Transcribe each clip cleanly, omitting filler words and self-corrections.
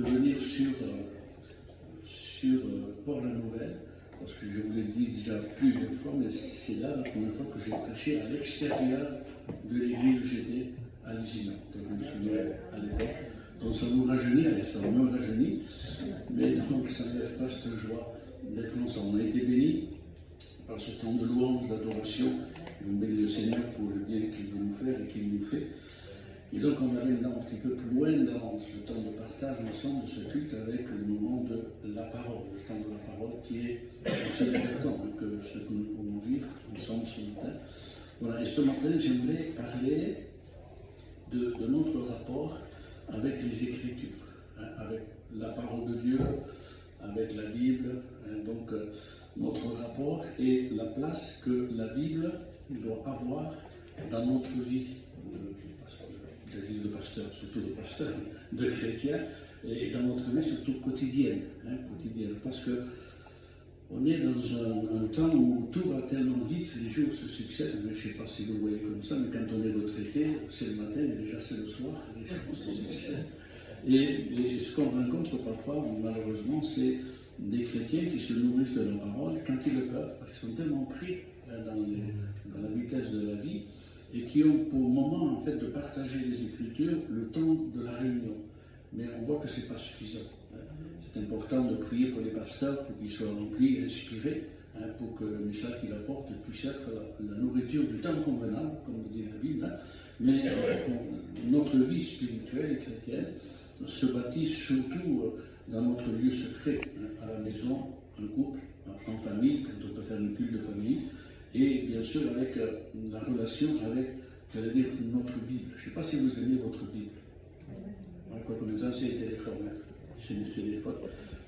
de venir sur Port-la-Nouvelle, parce que je vous l'ai dit déjà plusieurs fois, mais c'est là la première fois que j'ai prêché à l'extérieur de l'église où j'étais à Lisignan. Donc je me souviens à l'époque. Donc ça nous rajeunit, ça me rajeunit, mais donc ça ne lève pas cette joie d'être ensemble. On a été bénis par ce temps de louange, d'adoration. On bénit le Seigneur pour le bien qu'il veut nous faire et qu'il nous fait. Et donc on va aller maintenant un petit peu plus loin dans ce temps de partage ensemble de ce culte avec le moment de la parole, le temps de la parole qui est aussi important que ce que nous pouvons vivre ensemble ce matin. Voilà, et ce matin j'aimerais parler de notre rapport avec les Écritures, avec la parole de Dieu, avec la Bible, donc notre rapport et la place que la Bible doit avoir dans notre vie de pasteur, surtout de pasteur, de chrétien, et dans notre vie surtout quotidienne, quotidienne, parce que on est dans un temps où tout va tellement vite, les jours se succèdent, mais je ne sais pas si vous le voyez comme ça, mais quand on est retraité, c'est le matin, et déjà c'est le soir, les choses se succèdent. Et ce qu'on rencontre parfois, malheureusement, c'est des chrétiens qui se nourrissent de la parole quand ils le peuvent, parce qu'ils sont tellement pris dans la vitesse de la vie, et qui ont pour moment en fait de partager les Écritures le temps de la réunion. Mais on voit que ce n'est pas suffisant. C'est important de prier pour les pasteurs pour qu'ils soient remplis, inspirés, pour que le message qu'ils apportent puisse être la nourriture du temps convenable, comme le dit la Bible. Mais notre vie spirituelle et chrétienne se bâtit surtout dans notre lieu secret, à la maison, en couple, en famille, quand on peut faire une culte de famille, et bien sûr avec la relation avec, j'allais dire, notre Bible. Je ne sais pas si vous aimez votre Bible. Quoi que maintenant, c'est les téléphones. C'est les téléphones.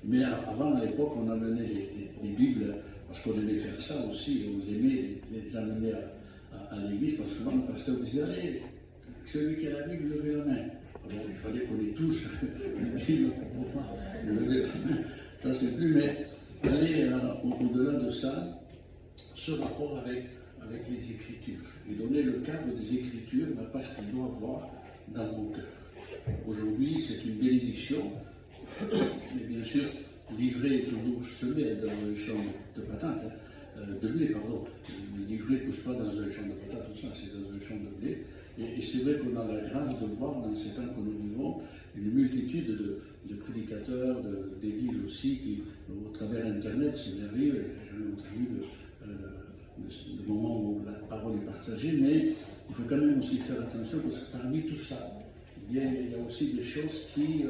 Mais avant, à l'époque, on amenait les Bibles, parce qu'on aimait faire ça aussi, on aimait les amener à l'église, parce que souvent le pasteur disait, allez, celui qui a la Bible, levez la main. Alors il fallait qu'on ait tous une Bible pour pouvoir lever la main. Ça, c'est plus, mais aller au-delà de ça, ce rapport avec les Écritures, et donner le cadre des Écritures, parce qu'il doit avoir dans mon cœur. Aujourd'hui, c'est une bénédiction, mais bien sûr, l'ivraie est toujours semé dans le champ de patates, de blé, pardon. L'ivraie ne pousse pas dans un champ de patates, tout ça, c'est dans un champ de blé. Et c'est vrai qu'on a la grâce de voir dans ces temps que nous vivons une multitude de prédicateurs, d'églises aussi, qui, au travers Internet, c'est merveilleux. J'en ai entendu le moment où la parole est partagée, mais il faut quand même aussi faire attention parce que parmi tout ça, il y a aussi des choses qui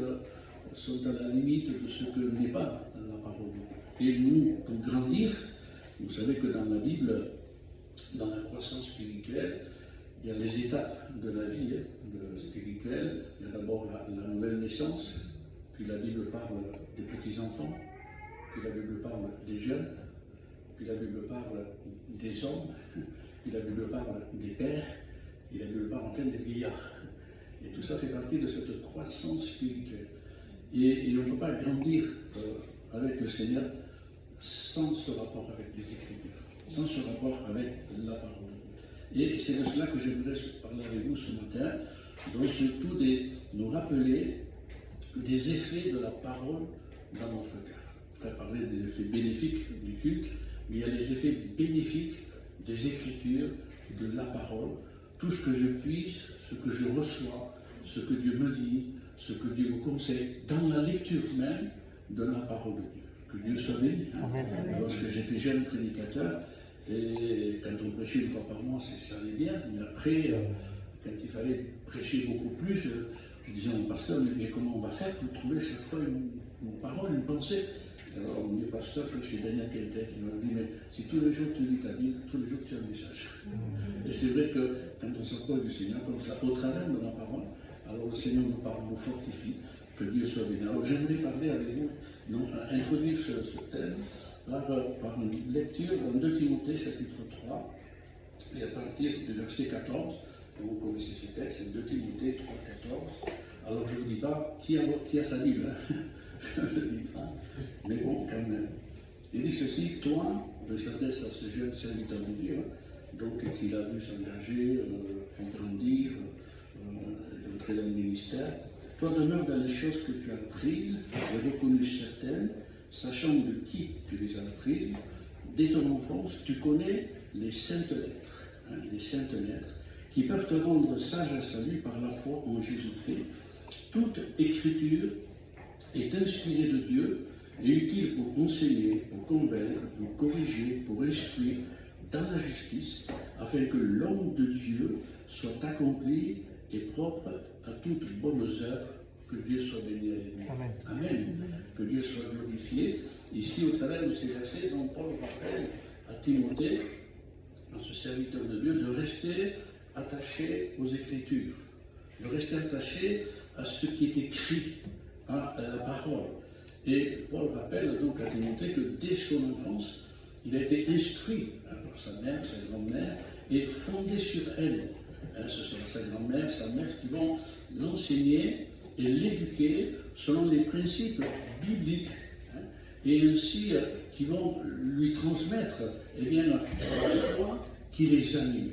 sont à la limite de ce que n'est pas la parole. Et nous, pour grandir, vous savez que dans la Bible, dans la croissance spirituelle, il y a les étapes de la vie spirituelle. Il y a d'abord la nouvelle naissance, puis la Bible parle des petits-enfants, puis la Bible parle des jeunes, puis la Bible parle des hommes, puis la Bible parle des pères, et la Bible parle enfin des vieillards. Et tout ça fait partie de cette croissance spirituelle. Et on ne peut pas grandir avec le Seigneur sans ce rapport avec les Écritures, sans ce rapport avec la parole. Et c'est de cela que j'aimerais parler avec vous ce matin, donc surtout nous rappeler des effets de la parole dans notre cœur. On va parler des effets bénéfiques du culte, mais il y a les effets bénéfiques des Écritures, de la parole, tout ce que je puisse, ce que je reçois, ce que Dieu me dit, ce que Dieu me conseille, dans la lecture même de la parole de Dieu. Que Dieu soit béni. Lorsque j'étais jeune prédicateur, et quand on prêchait une fois par mois, ça allait bien, mais après, quand il fallait prêcher beaucoup plus, je disais à mon pasteur, mais comment on va faire pour trouver chaque fois une parole, une pensée? Alors, mon pasteur, je crois que c'est Daniel Quintet qui m'a dit, mais si tous les jours tu lis ta Bible, tous les jours tu as un message. Et c'est vrai que quand on s'approche du Seigneur comme ça, au travers de la parole, alors le Seigneur nous parle, nous fortifie, que Dieu soit béni. Alors j'aimerais parler avec vous, donc, introduire ce thème par une lecture dans 2 Timothée chapitre 3, et à partir du verset 14, donc vous connaissez ce texte, c'est 2 Timothée 3, 14. Alors je ne vous dis pas qui a sa Bible, hein. Je ne le dis pas, mais bon, quand même. Il dit ceci, toi, je s'adresse à ce jeune serviteur de Dieu, donc qu'il a vu s'engager, grandir, entrer dans le ministère. Toi demeure dans les choses que tu as apprises et reconnues certaines, sachant de qui tu les as apprises. Dès ton enfance, tu connais les saintes lettres, les saintes lettres, qui peuvent te rendre sage à salut par la foi en Jésus-Christ. Toute écriture est inspirée de Dieu et utile pour enseigner, pour convaincre, pour corriger, pour instruire dans la justice, afin que l'homme de Dieu soit accompli et propre à toutes bonnes œuvres. Que Dieu soit béni. Amen. Amen. Que Dieu soit glorifié. Ici, au travers de ces versets, donc Paul rappelle à Timothée, à ce serviteur de Dieu, de rester attaché aux Écritures, de rester attaché à ce qui est écrit, à la parole. Et Paul rappelle donc à Timothée que dès son enfance, il a été instruit par sa mère, sa grand-mère, et fondé sur elle. Ce sera sa grand-mère, sa mère qui vont l'enseigner et l'éduquer selon les principes bibliques, et ainsi qui vont lui transmettre la foi qui les anime.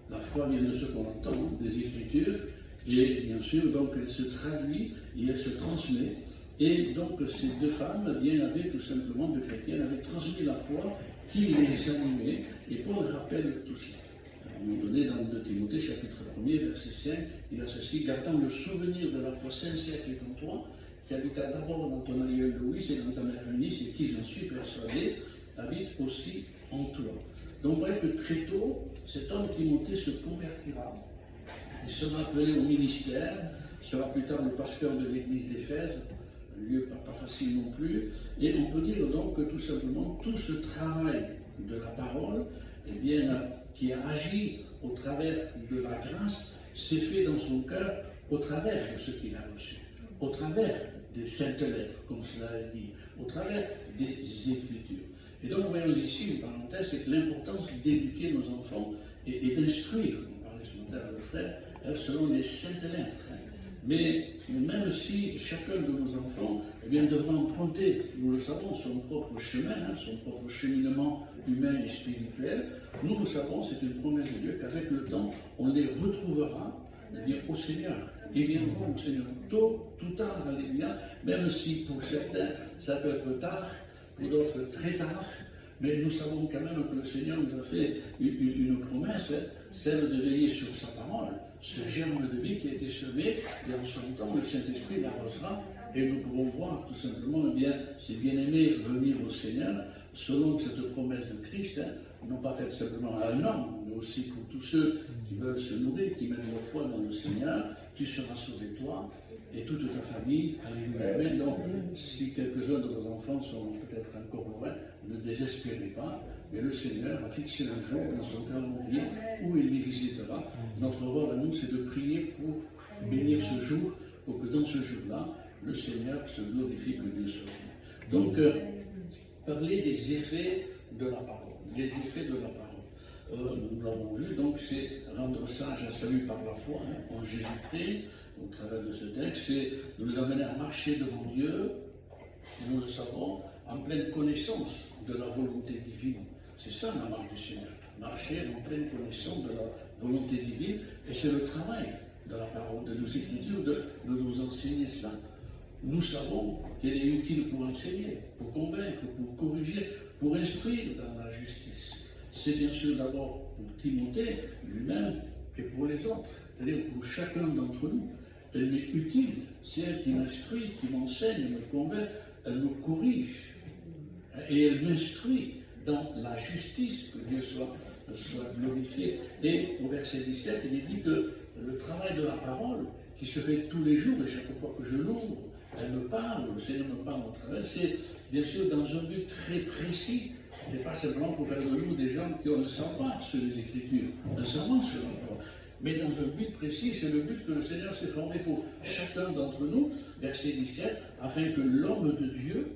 La foi vient de ce qu'on entend, des Écritures, et bien sûr, donc elle se traduit et elle se transmet. Et donc ces deux femmes, avaient tout simplement, deux chrétiennes, avaient transmis la foi qui les animait, et Paul rappelle tout cela. À un moment donné, dans 2 Timothée, chapitre 1er, verset 5, il a ceci: gardant le souvenir de la foi sincère qui est en toi, qui habita d'abord dans ton aïeul Louis et dans ta mère Eunice, et qui, j'en suis persuadé, habite aussi en toi. Donc, vous voyez que très tôt, cet homme Timothée se convertira. Il sera appelé au ministère, sera plus tard le pasteur de l'église d'Éphèse, un lieu pas facile non plus. Et on peut dire donc que tout simplement, tout ce travail de la parole, qui a agi au travers de la grâce, s'est fait dans son cœur au travers de ce qu'il a reçu, au travers des saintes lettres, comme cela est dit, au travers des Écritures. Et donc, nous voyons ici une parenthèse, c'est que l'importance d'éduquer nos enfants et d'instruire, on parlait ce matin avec le frère, selon les saintes lettres. Mais même si chacun de nos enfants devra emprunter, nous le savons, son propre chemin, son propre cheminement humain et spirituel, nous le savons, c'est une promesse de Dieu qu'avec le temps, on les retrouvera au Seigneur. Ils viendront au Seigneur tôt, tout tard, alléluia, même si pour certains, ça peut être tard, pour d'autres très tard, mais nous savons quand même que le Seigneur nous a fait une promesse, celle de veiller sur sa parole, ce germe de vie qui a été semé, et en son temps, le Saint-Esprit l'arrosera, et nous pourrons voir tout simplement ces bien-aimés venir au Seigneur, selon cette promesse de Christ, non pas faite simplement à un homme, mais aussi pour tous ceux qui veulent se nourrir, qui mettent leur foi dans le Seigneur. Tu seras sauvé, toi et toute ta famille. Alléluia. Amen. Donc, si quelques-uns de vos enfants sont peut-être encore loin, ne désespérez pas, mais le Seigneur a fixé un jour dans son calendrier où il les visitera. Notre rôle à nous, c'est de prier pour bénir ce jour, pour que dans ce jour-là, le Seigneur se glorifie, que Dieu soit fait. Donc, parler des effets de la parole. Les effets de la parole. Nous l'avons vu, donc c'est rendre sage à salut par la foi en Jésus-Christ, au travers de ce texte, c'est de nous amener à marcher devant Dieu, nous le savons, en pleine connaissance de la volonté divine. C'est ça la marche du Seigneur, marcher en pleine connaissance de la volonté divine, et c'est le travail de la parole, de nos Écritures, de nous enseigner cela. Nous savons qu'elle est utile pour enseigner, pour convaincre, pour corriger, pour instruire dans la justice. C'est bien sûr d'abord pour Timothée lui-même et pour les autres, c'est-à-dire pour chacun d'entre nous. Elle m'est utile, c'est elle qui m'instruit, qui m'enseigne, me convainc, elle me corrige et elle m'instruit dans la justice, que Dieu soit glorifié. Et au verset 17, il est dit que le travail de la parole qui se fait tous les jours, et chaque fois que je l'ouvre, elle me parle, le Seigneur me parle au travers, c'est bien sûr dans un but très précis. Ce n'est pas simplement pour faire de nous des gens qui ont un savoir sur les Écritures, un savoir sur la parole. Mais dans un but précis, c'est le but que le Seigneur s'est formé pour chacun d'entre nous, verset 17, afin que l'homme de Dieu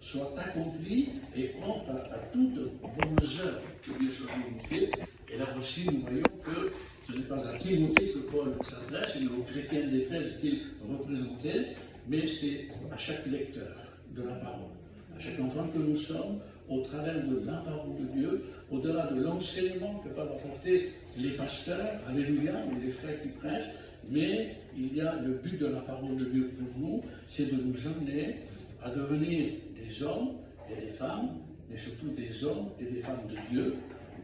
soit accompli et propre à toutes bonnes œuvres, que Dieu soit glorifié. Et là aussi, nous voyons que ce n'est pas à Timothée que Paul s'adresse, mais aux chrétiens d'Éphèse qu'il représentait, mais c'est à chaque lecteur de la parole, à chaque enfant que nous sommes, au travers de la parole de Dieu, au-delà de l'enseignement que peuvent apporter les pasteurs, alléluia, ou les frères qui prêchent, mais il y a le but de la parole de Dieu pour nous, c'est de nous amener à devenir des hommes et des femmes, mais surtout des hommes et des femmes de Dieu,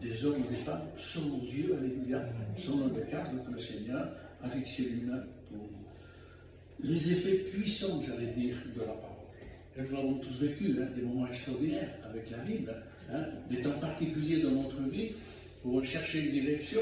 des hommes et des femmes selon Dieu, alléluia, selon le cadre que le Seigneur a fixé lui-même pour nous. Les effets puissants, j'allais dire, de la parole. Et nous avons tous vécu des moments extraordinaires avec la Bible, des temps particuliers dans notre vie où on cherchait une direction,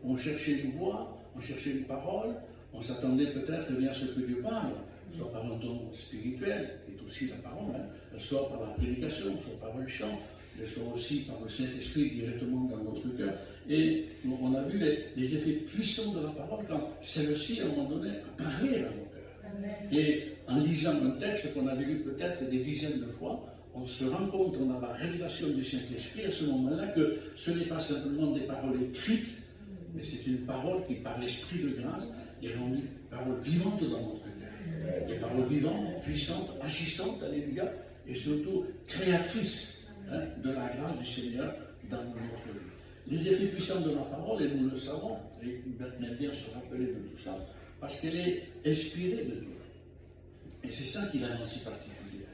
on cherchait une voie, on cherchait une parole, on s'attendait peut-être bien à ce que Dieu parle, soit par un ton spirituel, qui est aussi la parole, soit par la prédication, soit par un chant, mais soit aussi par le Saint-Esprit directement dans notre cœur. Et on a vu les effets puissants de la parole quand celle-ci, à un moment donné, a parlé à nos cœurs. Et en lisant un texte qu'on avait lu peut-être des dizaines de fois, on se rend compte, on a la révélation du Saint-Esprit à ce moment-là que ce n'est pas simplement des paroles écrites, mais c'est une parole qui, par l'Esprit de grâce, est rendue parole vivante dans notre cœur. Des paroles vivantes, puissantes, agissantes, alléluia, et surtout créatrices de la grâce du Seigneur dans notre vie. Les effets puissants de la parole, et nous le savons, et il faut bien se rappeler de tout ça, parce qu'elle est inspirée de Dieu. Et c'est ça qui la rend si particulière.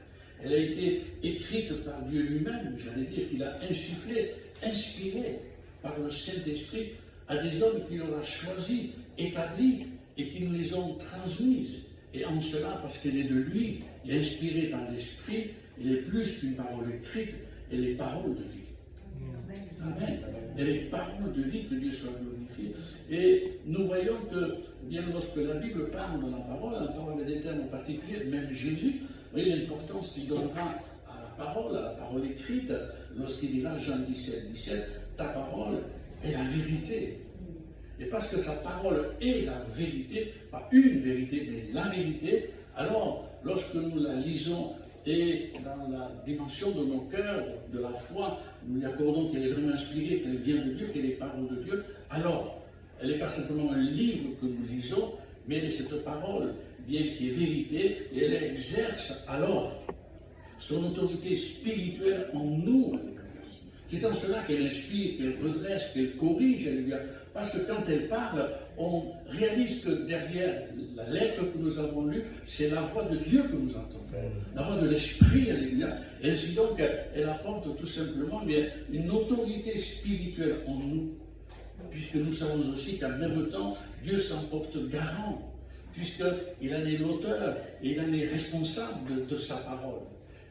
Elle a été écrite par Dieu lui-même, j'allais dire qu'il a insufflé, inspiré par le Saint-Esprit à des hommes qu'il aura choisis, établis et qui nous les ont transmises. Et en cela, parce qu'elle est de lui, et inspirée par l'Esprit, elle est plus qu'une parole écrite, elle est parole de vie. Amen. Elle est parole de vie, que Dieu soit glorifié. Et nous voyons que, bien lorsque la Bible parle de la parole des termes en particulier, même Jésus, vous voyez l'importance qu'il donnera à la parole écrite, lorsqu'il dira Jean 17, 17, ta parole est la vérité. Et parce que sa parole est la vérité, pas une vérité, mais la vérité, alors lorsque nous la lisons et dans la dimension de nos cœurs, de la foi, nous lui accordons qu'elle est vraiment inspirée, qu'elle vient de Dieu, qu'elle est parole de Dieu, alors elle n'est pas simplement un livre que nous lisons, mais elle est cette parole, bien qui est vérité, et elle exerce alors son autorité spirituelle en nous. C'est en cela qu'elle inspire, qu'elle redresse, qu'elle corrige, parce que quand elle parle, on réalise que derrière la lettre que nous avons lue, c'est la voix de Dieu que nous entendons, la voix de l'Esprit, alléluia. Et ainsi donc, elle apporte tout simplement une autorité spirituelle en nous, puisque nous savons aussi qu'en même temps, Dieu s'en porte garant, puisqu'il en est l'auteur et il en est responsable de sa parole.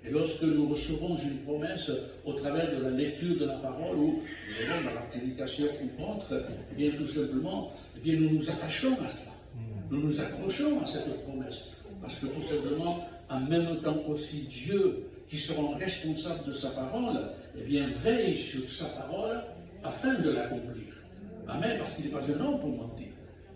Et lorsque nous recevons une promesse au travers de la lecture de la parole, ou dans la prédication ou autre, eh bien tout simplement, eh bien, nous nous attachons à cela. Nous nous accrochons à cette promesse. Parce que tout simplement, en même temps aussi Dieu, qui sera responsable de sa parole, eh bien veille sur sa parole afin de l'accomplir. Amen, parce qu'il n'est pas un homme pour mentir.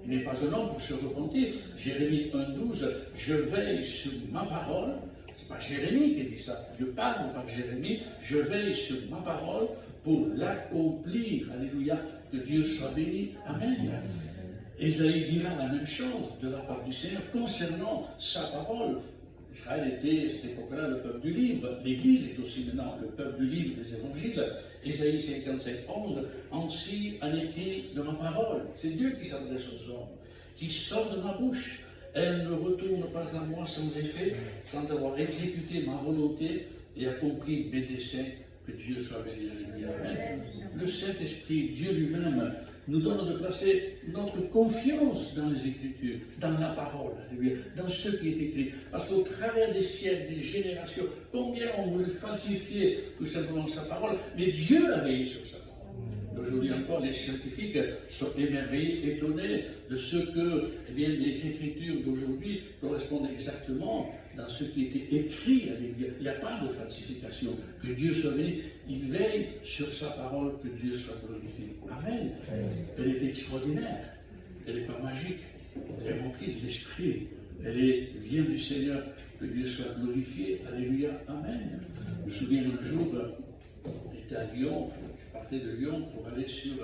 Il n'est pas un homme pour se repentir. Jérémie 1,12, je veille sur ma parole. C'est pas Jérémie qui dit ça. Dieu parle par Jérémie. Je veille sur ma parole pour l'accomplir. Alléluia. Que Dieu soit béni. Amen. Ésaïe dira la même chose de la part du Seigneur concernant sa parole. Israël était, à cette époque-là, le peuple du livre. L'Église est aussi maintenant le peuple du livre des évangiles. Ésaïe 55, 11, ainsi en est-il de ma parole. C'est Dieu qui s'adresse aux hommes, qui sort de ma bouche. Elle ne retourne pas à moi sans effet, sans avoir exécuté ma volonté et accompli mes desseins. Que Dieu soit béni. Amen. Le Saint-Esprit, Dieu lui-même, nous donne de placer notre confiance dans les Écritures, dans la parole, dans ce qui est écrit. Parce qu'au travers des siècles, des générations, combien ont voulu falsifier tout simplement sa parole, mais Dieu a veillé sur sa parole. Aujourd'hui encore, les scientifiques sont émerveillés, étonnés de ce que les Écritures d'aujourd'hui correspondent exactement dans ce qui était écrit. Il n'y a pas de falsification. Que Dieu soit béni. Il veille sur sa parole, que Dieu soit glorifié. Amen. Elle est extraordinaire. Elle n'est pas magique. Elle est remplie de l'Esprit. Elle vient du Seigneur. Que Dieu soit glorifié. Alléluia. Amen. Je me souviens un jour, j'étais à Lyon. Je partais de Lyon pour aller sur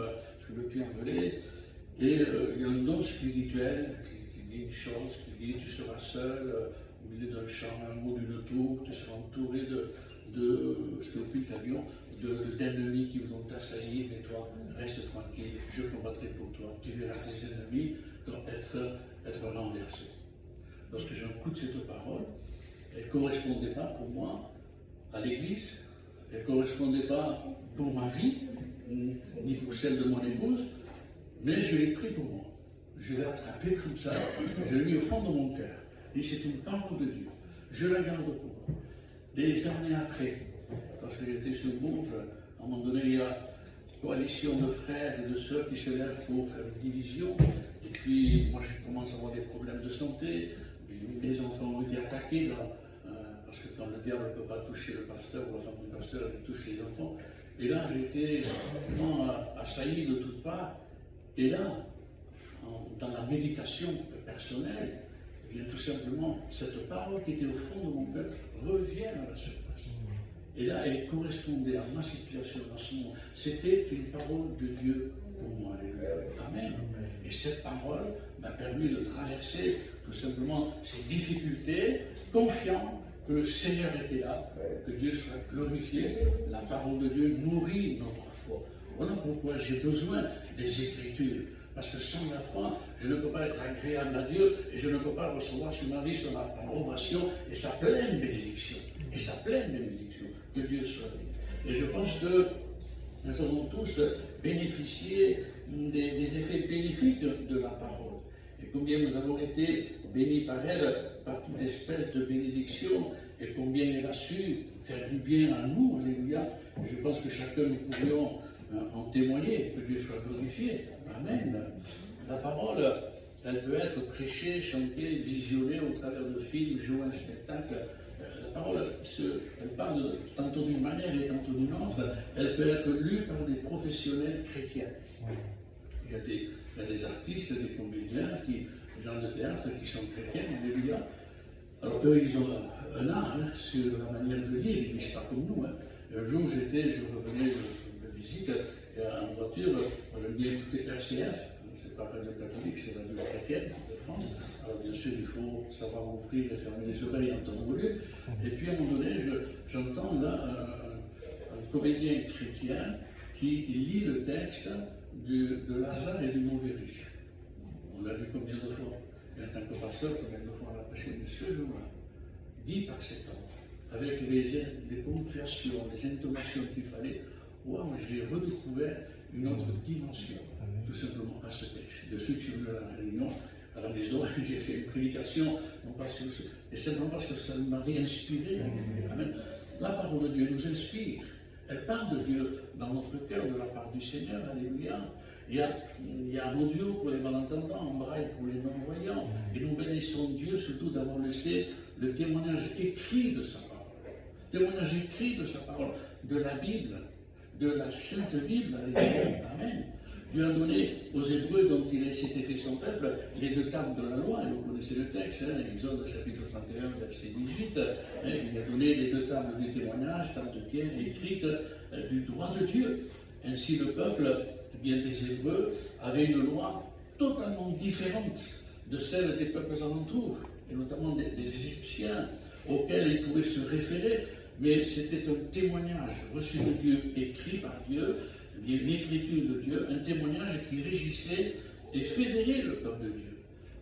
le Puy-en-Velay. Et il y a un don spirituel qui dit une chose, qui dit tu seras seul au milieu d'un champ, un mot d'une tour, tu seras entouré ce que vous avions, d'ennemis qui vont t'assaillir, mais toi, reste tranquille, je combattrai pour toi. Tu verras tes ennemis être renversés. Lorsque j'écoute cette parole, elle ne correspondait pas pour moi à l'Église, elle ne correspondait pas pour ma vie, ni pour celle de mon épouse, mais je l'ai pris pour moi. Je l'ai attrapé comme ça, je l'ai mis au fond de mon cœur. Et c'est une parole de Dieu. Je la garde pour moi. Des années après, parce que j'étais sur Bourges, à un moment donné, il y a une coalition de frères et de sœurs qui se lèvent pour faire une division. Et puis, moi, je commence à avoir des problèmes de santé. Mes enfants ont été attaqués, parce que quand le diable ne peut pas toucher le pasteur ou la femme du pasteur, il touche les enfants. Et là, j'ai été vraiment assailli de toutes parts. Et là, dans la méditation personnelle, eh bien, tout simplement, cette parole qui était au fond de mon cœur revient à la surface. Et là, elle correspondait à ma situation, à ce moment. C'était une parole de Dieu pour moi. Amen. Et cette parole m'a permis de traverser tout simplement ces difficultés, confiant que le Seigneur était là, que Dieu soit glorifié. La parole de Dieu nourrit notre foi. Voilà pourquoi j'ai besoin des Écritures. Parce que sans la foi, je ne peux pas être agréable à Dieu et je ne peux pas recevoir sur ma vie son approbation et sa pleine bénédiction. Et sa pleine bénédiction. Que Dieu soit béni. Et je pense que nous avons tous bénéficié des effets bénéfiques de la parole. Et combien nous avons été bénis par elle, par toute espèce de bénédiction, et combien elle a su faire du bien à nous, alléluia. Et je pense que chacun nous pourrions en témoigner, que Dieu soit glorifié. Amen. La parole, elle peut être prêchée, chantée, visionnée au travers de films, jouer un spectacle. La parole, elle parle tantôt d'une manière et tantôt d'une autre. Elle peut être lue par des professionnels chrétiens. Il y a des artistes, des comédiens, des gens de théâtre qui sont chrétiens, alléluia. Alors eux, ils ont un art sur la manière de lire, ils ne lisent pas comme nous. Un jour, je revenais de visite en voiture, j'aime bien écouter RCF, c'est pas radio catholique, c'est radio chrétienne de France. Alors bien sûr, il faut savoir ouvrir et fermer les oreilles en temps voulu. Et puis à un moment donné, j'entends là un comédien chrétien qui lit le texte de Lazare et du mauvais riche. On l'a vu combien de fois. Et en tant que pasteur, combien de fois on l'a prêché. Mais ce jour-là, dit par cet homme, avec les ponctuations, les intonations qu'il fallait, waouh, j'ai redécouvert une autre dimension, tout simplement à ce texte. De suite, je suis venu à la réunion, à la maison, j'ai fait une prédication, non pas sur ce, et simplement parce que ça m'avait inspiré. Amen. La parole de Dieu nous inspire. Elle parle de Dieu dans notre cœur de la part du Seigneur. Alléluia. Il y a un audio pour les malentendants, en braille pour les non-voyants. Et nous bénissons Dieu surtout d'avoir laissé le témoignage écrit de sa parole. Témoignage écrit de sa parole, de la Bible, de la Sainte Bible. Alléluia. Amen. Dieu a donné aux Hébreux, dont il s'était fait son peuple, les deux tables de la loi, et vous connaissez le texte, Exode chapitre 31, verset 18, il a donné les deux tables du témoignage, table de pierre, écrites du droit de Dieu. Ainsi le peuple, bien des Hébreux, avait une loi totalement différente de celle des peuples alentours, et notamment des Égyptiens, auxquels ils pouvaient se référer, mais c'était un témoignage reçu de Dieu, écrit par Dieu, une écriture de Dieu, un témoignage qui régissait et fédérait le peuple de Dieu.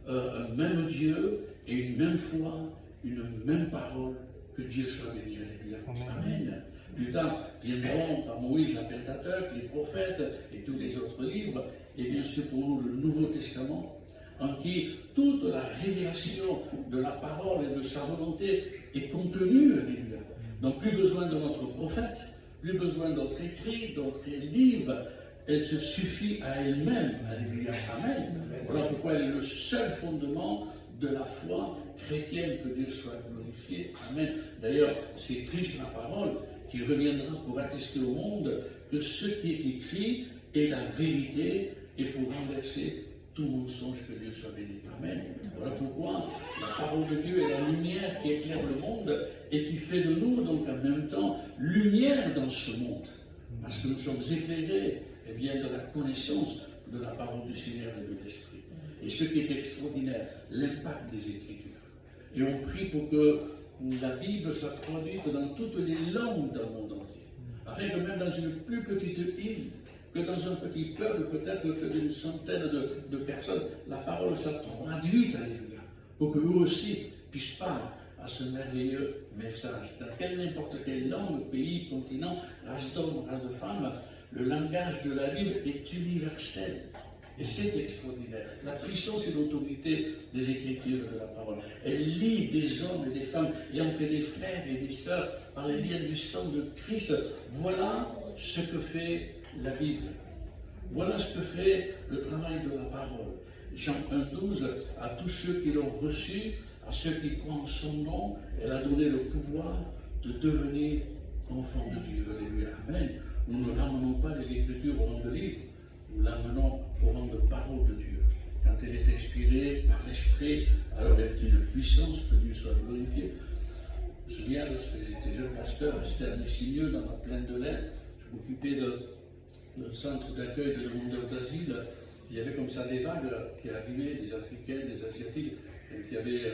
Un même Dieu et une même foi, une même parole, que Dieu soit béni. Amen. Plus tard viendront par Moïse la Pentateuque, les prophètes et tous les autres livres, et bien sûr pour nous le Nouveau Testament, en qui toute la révélation de la parole et de sa volonté est contenue. Alléluia. Donc plus besoin de notre prophète, plus besoin d'autres écrits, d'autres livres, elle se suffit à elle-même. Alléluia. Amen. Voilà pourquoi elle est le seul fondement de la foi chrétienne, que Dieu soit glorifié. Amen. D'ailleurs, c'est Christ la parole qui reviendra pour attester au monde que ce qui est écrit est la vérité et pour renverser tout mensonge, que Dieu soit béni. Amen. Voilà pourquoi la parole de Dieu est la lumière qui éclaire le monde et qui fait de nous, donc en même temps, lumière dans ce monde. Parce que nous sommes éclairés bien, de la connaissance de la parole du Seigneur et de l'Esprit. Et ce qui est extraordinaire, l'impact des Écritures. Et on prie pour que la Bible soit traduite dans toutes les langues dans le monde entier. Afin que même dans une plus petite île, que dans un petit peuple, peut-être que d'une centaine de personnes, la parole soit traduite, alléluia, pour que eux aussi puissent parler à ce merveilleux message. Dans n'importe quelle langue, pays, continent, race d'hommes, race de femmes, le langage de la Bible est universel. Et c'est extraordinaire. La puissance et l'autorité des Écritures de la parole. Elle lie des hommes et des femmes, et en fait des frères et des sœurs par les liens du sang de Christ. Voilà ce que fait la Bible. Voilà ce que fait le travail de la parole. Jean 1,12, à tous ceux qui l'ont reçu, à ceux qui croient en son nom, elle a donné le pouvoir de devenir enfants de Dieu. Alléluia. Amen. Nous ne ramenons pas les Écritures au rang de livre, nous l'amenons au rang de parole de Dieu. Quand elle est inspirée par l'Esprit, alors elle est une puissance, que Dieu soit glorifié. Je me souviens, lorsque j'étais jeune pasteur, j'étais à Messimieux, dans la plaine de l'Ain, je m'occupais de centre d'accueil de demandeurs d'asile. Il y avait comme ça des vagues qui arrivaient, des Africains, des Asiatiques, et il y avait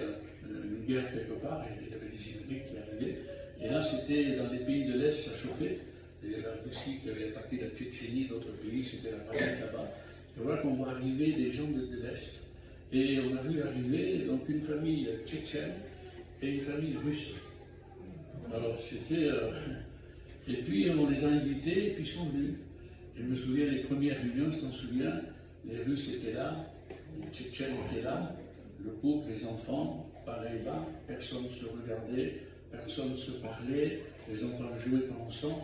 une guerre quelque part, et il y avait des Immigrés qui arrivaient. Et là, c'était dans les pays de l'Est, ça chauffait. Et la Russie qui avait attaqué la Tchétchénie, d'autres pays, c'était la panique là-bas. Et voilà qu'on voit arriver des gens de l'Est. Et on a vu arriver donc une famille tchétchène et une famille russe. Alors c'était... Et puis on les a invités et puis ils sont venus. Je me souviens les premières réunions, je t'en souviens, les Russes étaient là, les Tchétchènes étaient là, le couple, les enfants, pareil là, personne ne se regardait, personne ne se parlait, les enfants jouaient pas ensemble.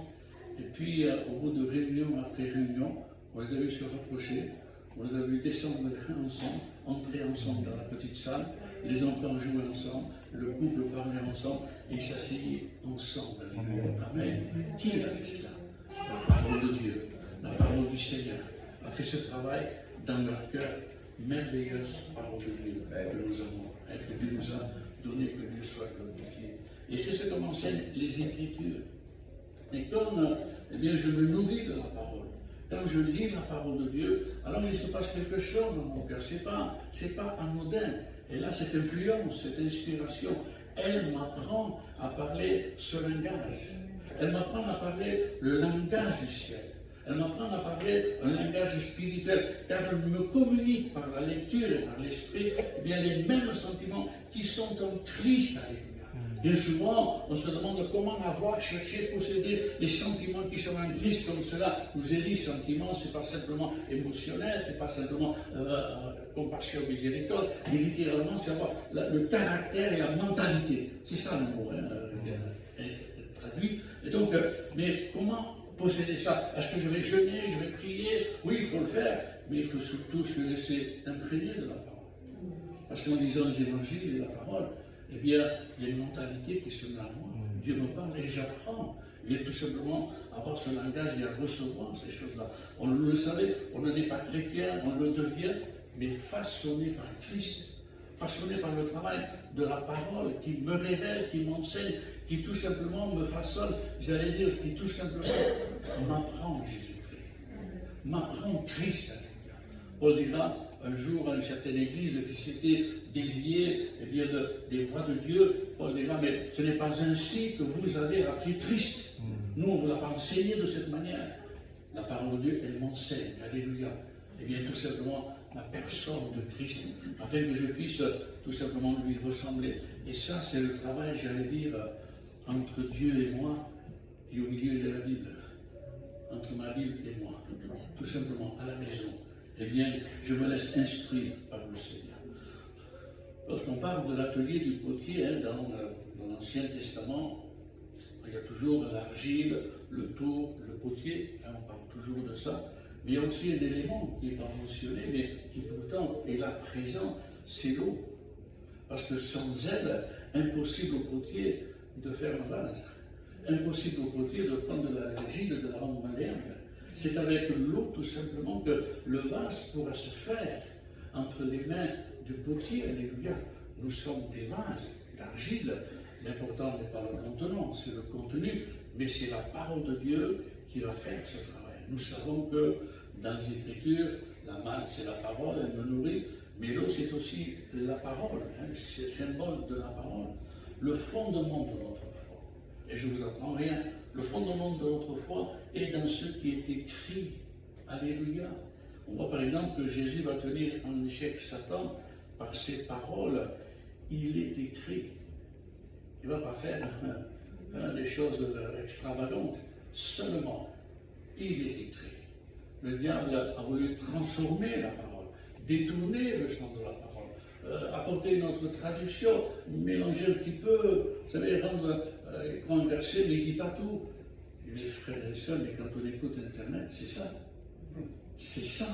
Et puis au bout de réunion après réunion, on les a vus se rapprocher, on les a vus descendre ensemble, entrer ensemble dans la petite salle, les enfants jouaient ensemble, le couple parlait ensemble, et ils s'asseyaient ensemble. Amen. Qui a fait cela? La parole de Dieu, la parole du Seigneur a fait ce travail dans leur cœur. Merveilleuse parole de Dieu que nous avons, et que Dieu nous a donné, que Dieu soit glorifié. Et c'est ce que m'enseignent les Écritures. Et comme eh bien, je me nourris de la parole, quand je lis la parole de Dieu, alors il se passe quelque chose dans mon cœur. C'est pas anodin. Et là, cette influence, cette inspiration, elle m'apprend à parler ce langage. Elle m'apprend à parler le langage du ciel. Elle m'apprend à parler un langage spirituel, car elle me communique par la lecture et par l'esprit eh bien les mêmes sentiments qui sont en Christ. Alléluia. Bien souvent, on se demande comment avoir, chercher, posséder les sentiments qui sont en Christ comme cela. Nous est dit, sentiments, ce n'est pas simplement émotionnel, ce n'est pas simplement compassion, miséricorde, mais littéralement, c'est avoir le caractère et la mentalité. C'est ça le mot, traduit. Et donc, mais comment posséder ça? Est-ce que je vais jeûner, je vais prier? Oui, il faut le faire, mais il faut surtout se laisser imprégner de la parole. Parce qu'en lisant les évangiles et la parole, eh bien, il y a une mentalité qui se met à moi. Dieu me parle et j'apprends. Il y a tout simplement avoir ce langage et à recevoir ces choses-là. On le savait, on n'est pas chrétien, on le devient, mais façonné par Christ, façonné par le travail de la parole qui me révèle, qui m'enseigne, qui tout simplement me façonne, j'allais dire, qui tout simplement m'apprend Jésus-Christ, m'apprend Christ. Paul dira un jour à une certaine église qui s'était déviée eh bien, des voies de Dieu, Paul dira, mais ce n'est pas ainsi que vous avez appris Christ. Nous, on ne vous l'a pas enseigné de cette manière. La parole de Dieu, elle m'enseigne. Alléluia. Eh bien, tout simplement, la personne de Christ, afin que je puisse tout simplement lui ressembler. Et ça, c'est le travail, j'allais dire, entre Dieu et moi, et au milieu de la Bible. Entre ma Bible et moi. Tout simplement, à la maison. Eh bien, je me laisse instruire par le Seigneur. Lorsqu'on parle de l'atelier du potier, dans l'Ancien Testament, il y a toujours l'argile, le tour, le potier, on parle toujours de ça. Mais il y a aussi un élément qui n'est pas mentionné, mais qui pourtant est là présent, c'est l'eau. Parce que sans elle, impossible au potier de faire un vase. Impossible au potier de prendre de l'argile, de la rendre malléable. C'est avec l'eau, tout simplement, que le vase pourra se faire entre les mains du potier. Alléluia. Nous sommes des vases d'argile. L'important n'est pas le contenant, c'est le contenu, mais c'est la parole de Dieu qui va faire ce travail. Nous savons que dans les Écritures, la manne, c'est la parole, elle me nourrit, mais l'eau, c'est aussi la parole, c'est le symbole de la parole. le fondement de notre foi. Et je ne vous apprends rien. Le fondement de notre foi est dans ce qui est écrit. Alléluia. On voit par exemple que Jésus va tenir en échec Satan par ses paroles. Il est écrit. Il ne va pas faire des choses extravagantes. Seulement, il est écrit. Le diable a voulu transformer la parole, détourner le sens de la parole, apporter une autre traduction, mélanger un petit peu, vous savez, rendre, il prend un verset, mais il ne dit pas tout. Les frères et sœurs, mais quand on écoute Internet, c'est ça. C'est ça.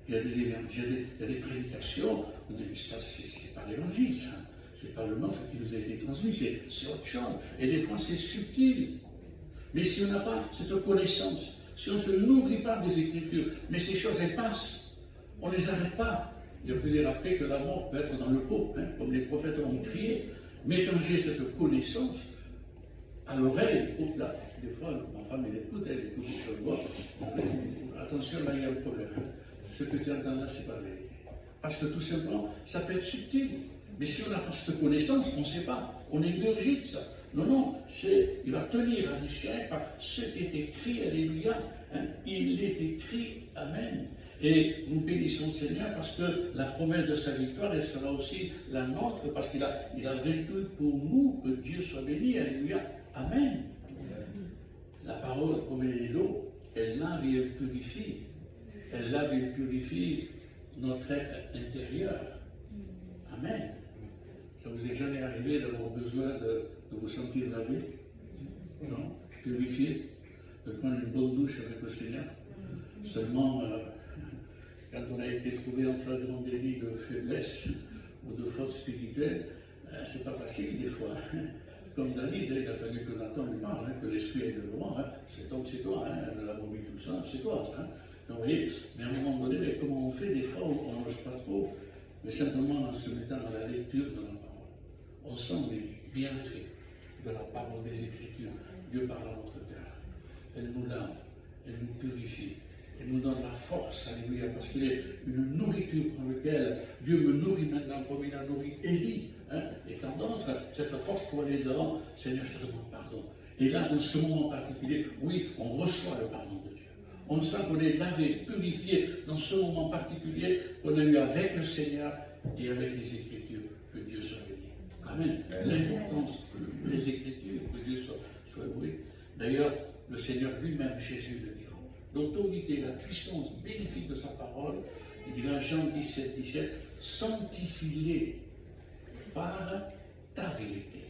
Il y a des évangiles, il y a des prédications, on dit, mais ça, c'est pas l'évangile, ça. C'est pas le nôtre qui nous a été transmis, c'est autre chose. Et des fois, c'est subtil. Mais si on n'a pas cette connaissance, si on ne se nourrit pas des Écritures, mais ces choses, elles passent, on ne les arrête pas. Il peut dire après que la mort peut être dans le pot, hein, comme les prophètes ont crié. Mais quand j'ai cette connaissance, à l'oreille, là, des fois, ma femme, elle écoute des choses. Bon, attention, là, il y a un problème. Ce que tu entends là, c'est pas vrai. Parce que tout simplement, ça peut être subtil. Mais si on n'a pas cette connaissance, on ne sait pas. On ingurgite ça. Non, non, il va tenir à l'échec par ce qui est écrit, alléluia. Hein, il est écrit, amen. Et nous bénissons le Seigneur parce que la promesse de sa victoire, elle sera aussi la nôtre, parce qu'il a vécu pour nous, que Dieu soit béni, alléluia, amen. La parole, comme elle est l'eau, elle lave et elle purifie. Elle lave et elle purifie notre être intérieur. Amen. Ça vous est jamais arrivé d'avoir besoin de vous sentir lavé? Non? Purifié? De prendre une bonne douche avec le Seigneur? Seulement, quand on a été trouvé en flagrant délit de faiblesse ou de faute spirituelle, c'est pas facile des fois. Comme David, il a fallu que Nathan lui parle, que l'esprit est de loin. C'est toi, de la momie, tout ça, c'est toi. Donc, vous voyez, mais à un moment donné, comment on fait? Des fois, on n'ose pas trop, mais simplement en se mettant dans la lecture de la parole. On sent les bienfaits de la parole des Écritures. Dieu parle à notre cœur. Elle nous lave, elle nous purifie, elle nous donne la force, alléluia, parce qu'il est une nourriture par laquelle Dieu me nourrit maintenant comme il a nourri Élie, et tant d'autres. Cette force pour aller devant, Seigneur, je te demande pardon. Et là, dans ce moment particulier, oui, on reçoit le pardon de Dieu. On sent qu'on est lavé, purifié dans ce moment particulier qu'on a eu avec le Seigneur et avec les Écritures. Que Dieu soit béni. Amen. L'importance des Écritures, que Dieu soit loué. D'ailleurs, le Seigneur lui-même, Jésus, le dira. L'autorité, la puissance bénéfique de sa parole, il dira Jean 17, 17, sanctifie-les par ta vérité.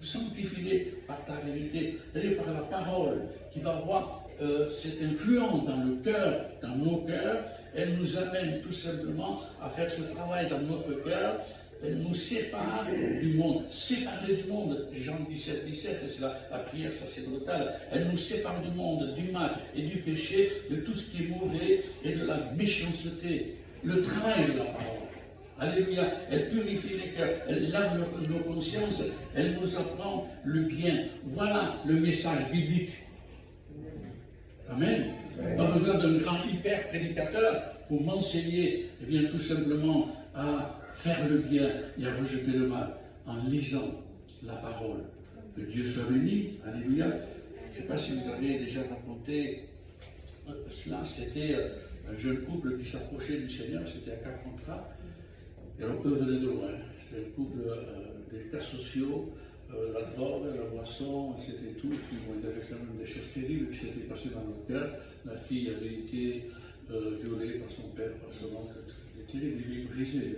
Sanctifie-les par ta vérité, c'est-à-dire par la parole qui va avoir cette influence dans le cœur, dans nos cœurs. Elle nous amène tout simplement à faire ce travail dans notre cœur. Elle nous sépare du monde. Séparer du monde, Jean 17, 17, c'est la prière sacerdotale. Elle nous sépare du monde, du mal et du péché, de tout ce qui est mauvais et de la méchanceté. Le travail de la parole. Alléluia. Elle purifie les cœurs, elle lave nos consciences, elle nous apprend le bien. Voilà le message biblique. Amen. Pas besoin d'un grand hyper prédicateur pour m'enseigner, eh bien tout simplement à faire le bien et à rejeter le mal en lisant la parole. Que Dieu soit béni. Alléluia. Je ne sais pas si vous avez déjà raconté cela. C'était un jeune couple qui s'approchait du Seigneur, c'était à Carpentras. Et alors eux venaient de loin. C'était un couple des cas sociaux, la drogue, la boisson, c'était tout. Puis, bon, il y avait quand même des choses terribles qui s'étaient passées dans leur cœur. La fille avait été violée par son père, par son oncle. C'était terrible, il est brisé.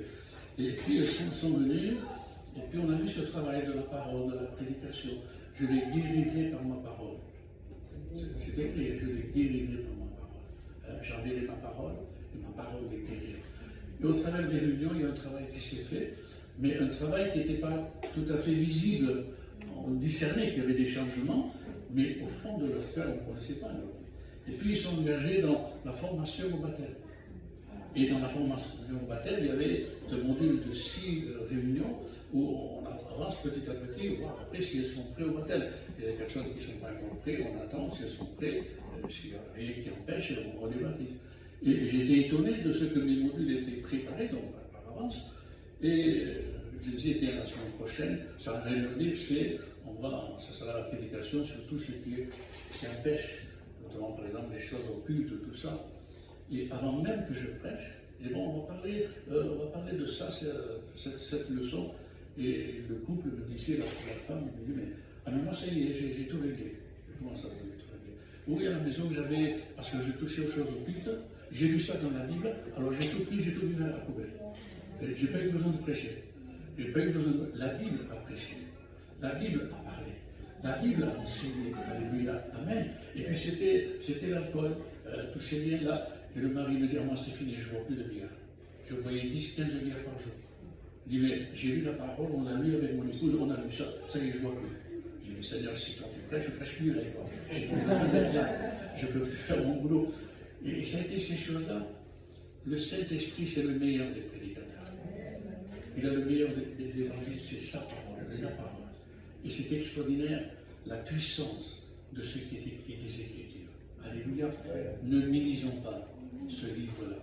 Et puis ils sont venus, et puis on a vu ce travail de la parole, de la prédication. Je les guérirai par ma parole. C'est écrit, je les guérirai par ma parole. J'enverrai ma parole, et ma parole les guérira. Et au travers des réunions, il y a un travail qui s'est fait, mais un travail qui n'était pas tout à fait visible. On discernait qu'il y avait des changements, mais au fond de leur cœur, on ne connaissait pas. Et puis ils sont engagés dans la formation au baptême. Et dans la formation au baptême, il y avait ce module de 6 réunions où on avance petit à petit, voir après si elles sont prêtes au baptême. Il y a des personnes qui ne sont pas encore prêtes, on attend si elles sont prêtes, s'il n'y a rien qui empêche, on les baptise. Et j'étais étonné de ce que mes modules étaient préparés donc, par avance. Et je disais, tiens, la semaine prochaine, ça va rien dire, ça sera la prédication sur tout ce qui empêche, notamment par exemple les choses occultes, tout ça. Et avant même que je prêche, et bon, on va parler de ça, cette leçon. Et le couple me disait, la femme me dit, mais moi ça y est, j'ai tout réglé. Comment ça, vous avez tout réglé? Oui, à la maison, parce que je touchais aux choses occultes, j'ai lu ça dans la Bible, alors j'ai tout pris, j'ai tout mis à la poubelle. J'ai pas eu besoin de prêcher. J'ai pas eu besoin de... La Bible a prêché. La Bible a parlé. La Bible a enseigné. Alléluia. Amen. Et puis c'était l'alcool, tous ces liens-là. Et le mari me dit, moi c'est fini, je ne bois plus de bière. Je boyais 10, 15 bières par jour. Il dit, mais j'ai lu la parole, on a lu avec mon épouse, on a lu ça, ça y est, je ne bois plus. Je dis, mais Seigneur, si toi tu prêches, je ne prêche plus avec toi. Je ne peux plus faire mon boulot. Et ça a été ces choses-là. Le Saint-Esprit, c'est le meilleur des prédicateurs. Il a le meilleur des évangiles, c'est sa parole, la parole. Et c'est extraordinaire, la puissance de ce qui est écrit des Écritures. Alléluia. Ne minimisons pas ce livre-là.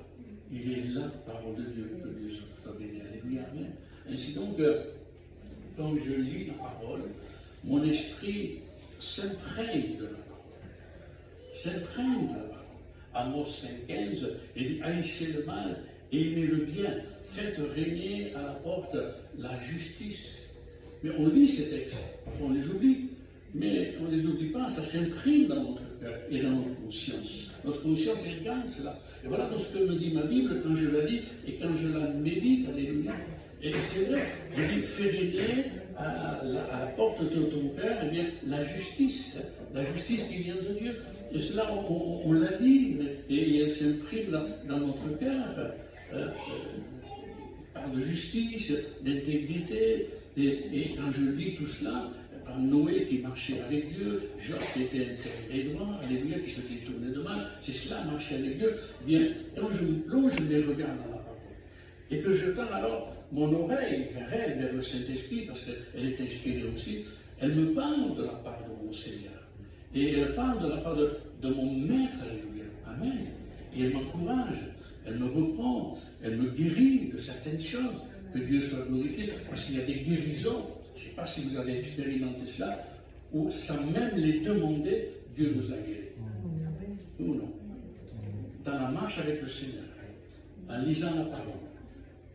Il est la parole de Dieu, que Dieu soit béni. Alléluia. Amen. Ainsi donc, quand je lis la parole, mon esprit s'imprègne de la parole. S'imprègne de la parole. Amos 5,15, il dit, haïssez le mal et aimez le bien. Faites régner à la porte la justice. Mais on lit ces textes, parfois on les oublie, mais on ne les oublie pas, ça s'imprime dans notre cœur et dans notre conscience. Notre conscience, elle gagne cela. Et voilà donc ce que me dit ma Bible quand je la lis et quand je la médite, alléluia. Et c'est vrai, je dis, fais régner à la porte de ton cœur, eh bien, la justice qui vient de Dieu. Et cela, on la lit, et elle s'imprime dans notre cœur. Par de justice, d'intégrité, et quand je lis tout cela, par Noé qui marchait avec Dieu, Job qui était intégré droit, alléluia, qui se détournait de mal, c'est cela, marcher avec Dieu. Bien, quand je me plonge les regards dans la parole, et que je tends alors mon oreille vers elle, vers le Saint-Esprit, parce qu'elle est inspirée aussi, elle me parle de la part de mon Seigneur. Et elle parle de la part de mon Maître, alléluia. Amen. Et elle m'encourage. Elle me reprend, elle me guérit de certaines choses, que Dieu soit glorifié, parce qu'il y a des guérisons, je ne sais pas si vous avez expérimenté cela, où sans même les demander, Dieu nous a guéris. Ou non? Dans la marche avec le Seigneur, en lisant la parole,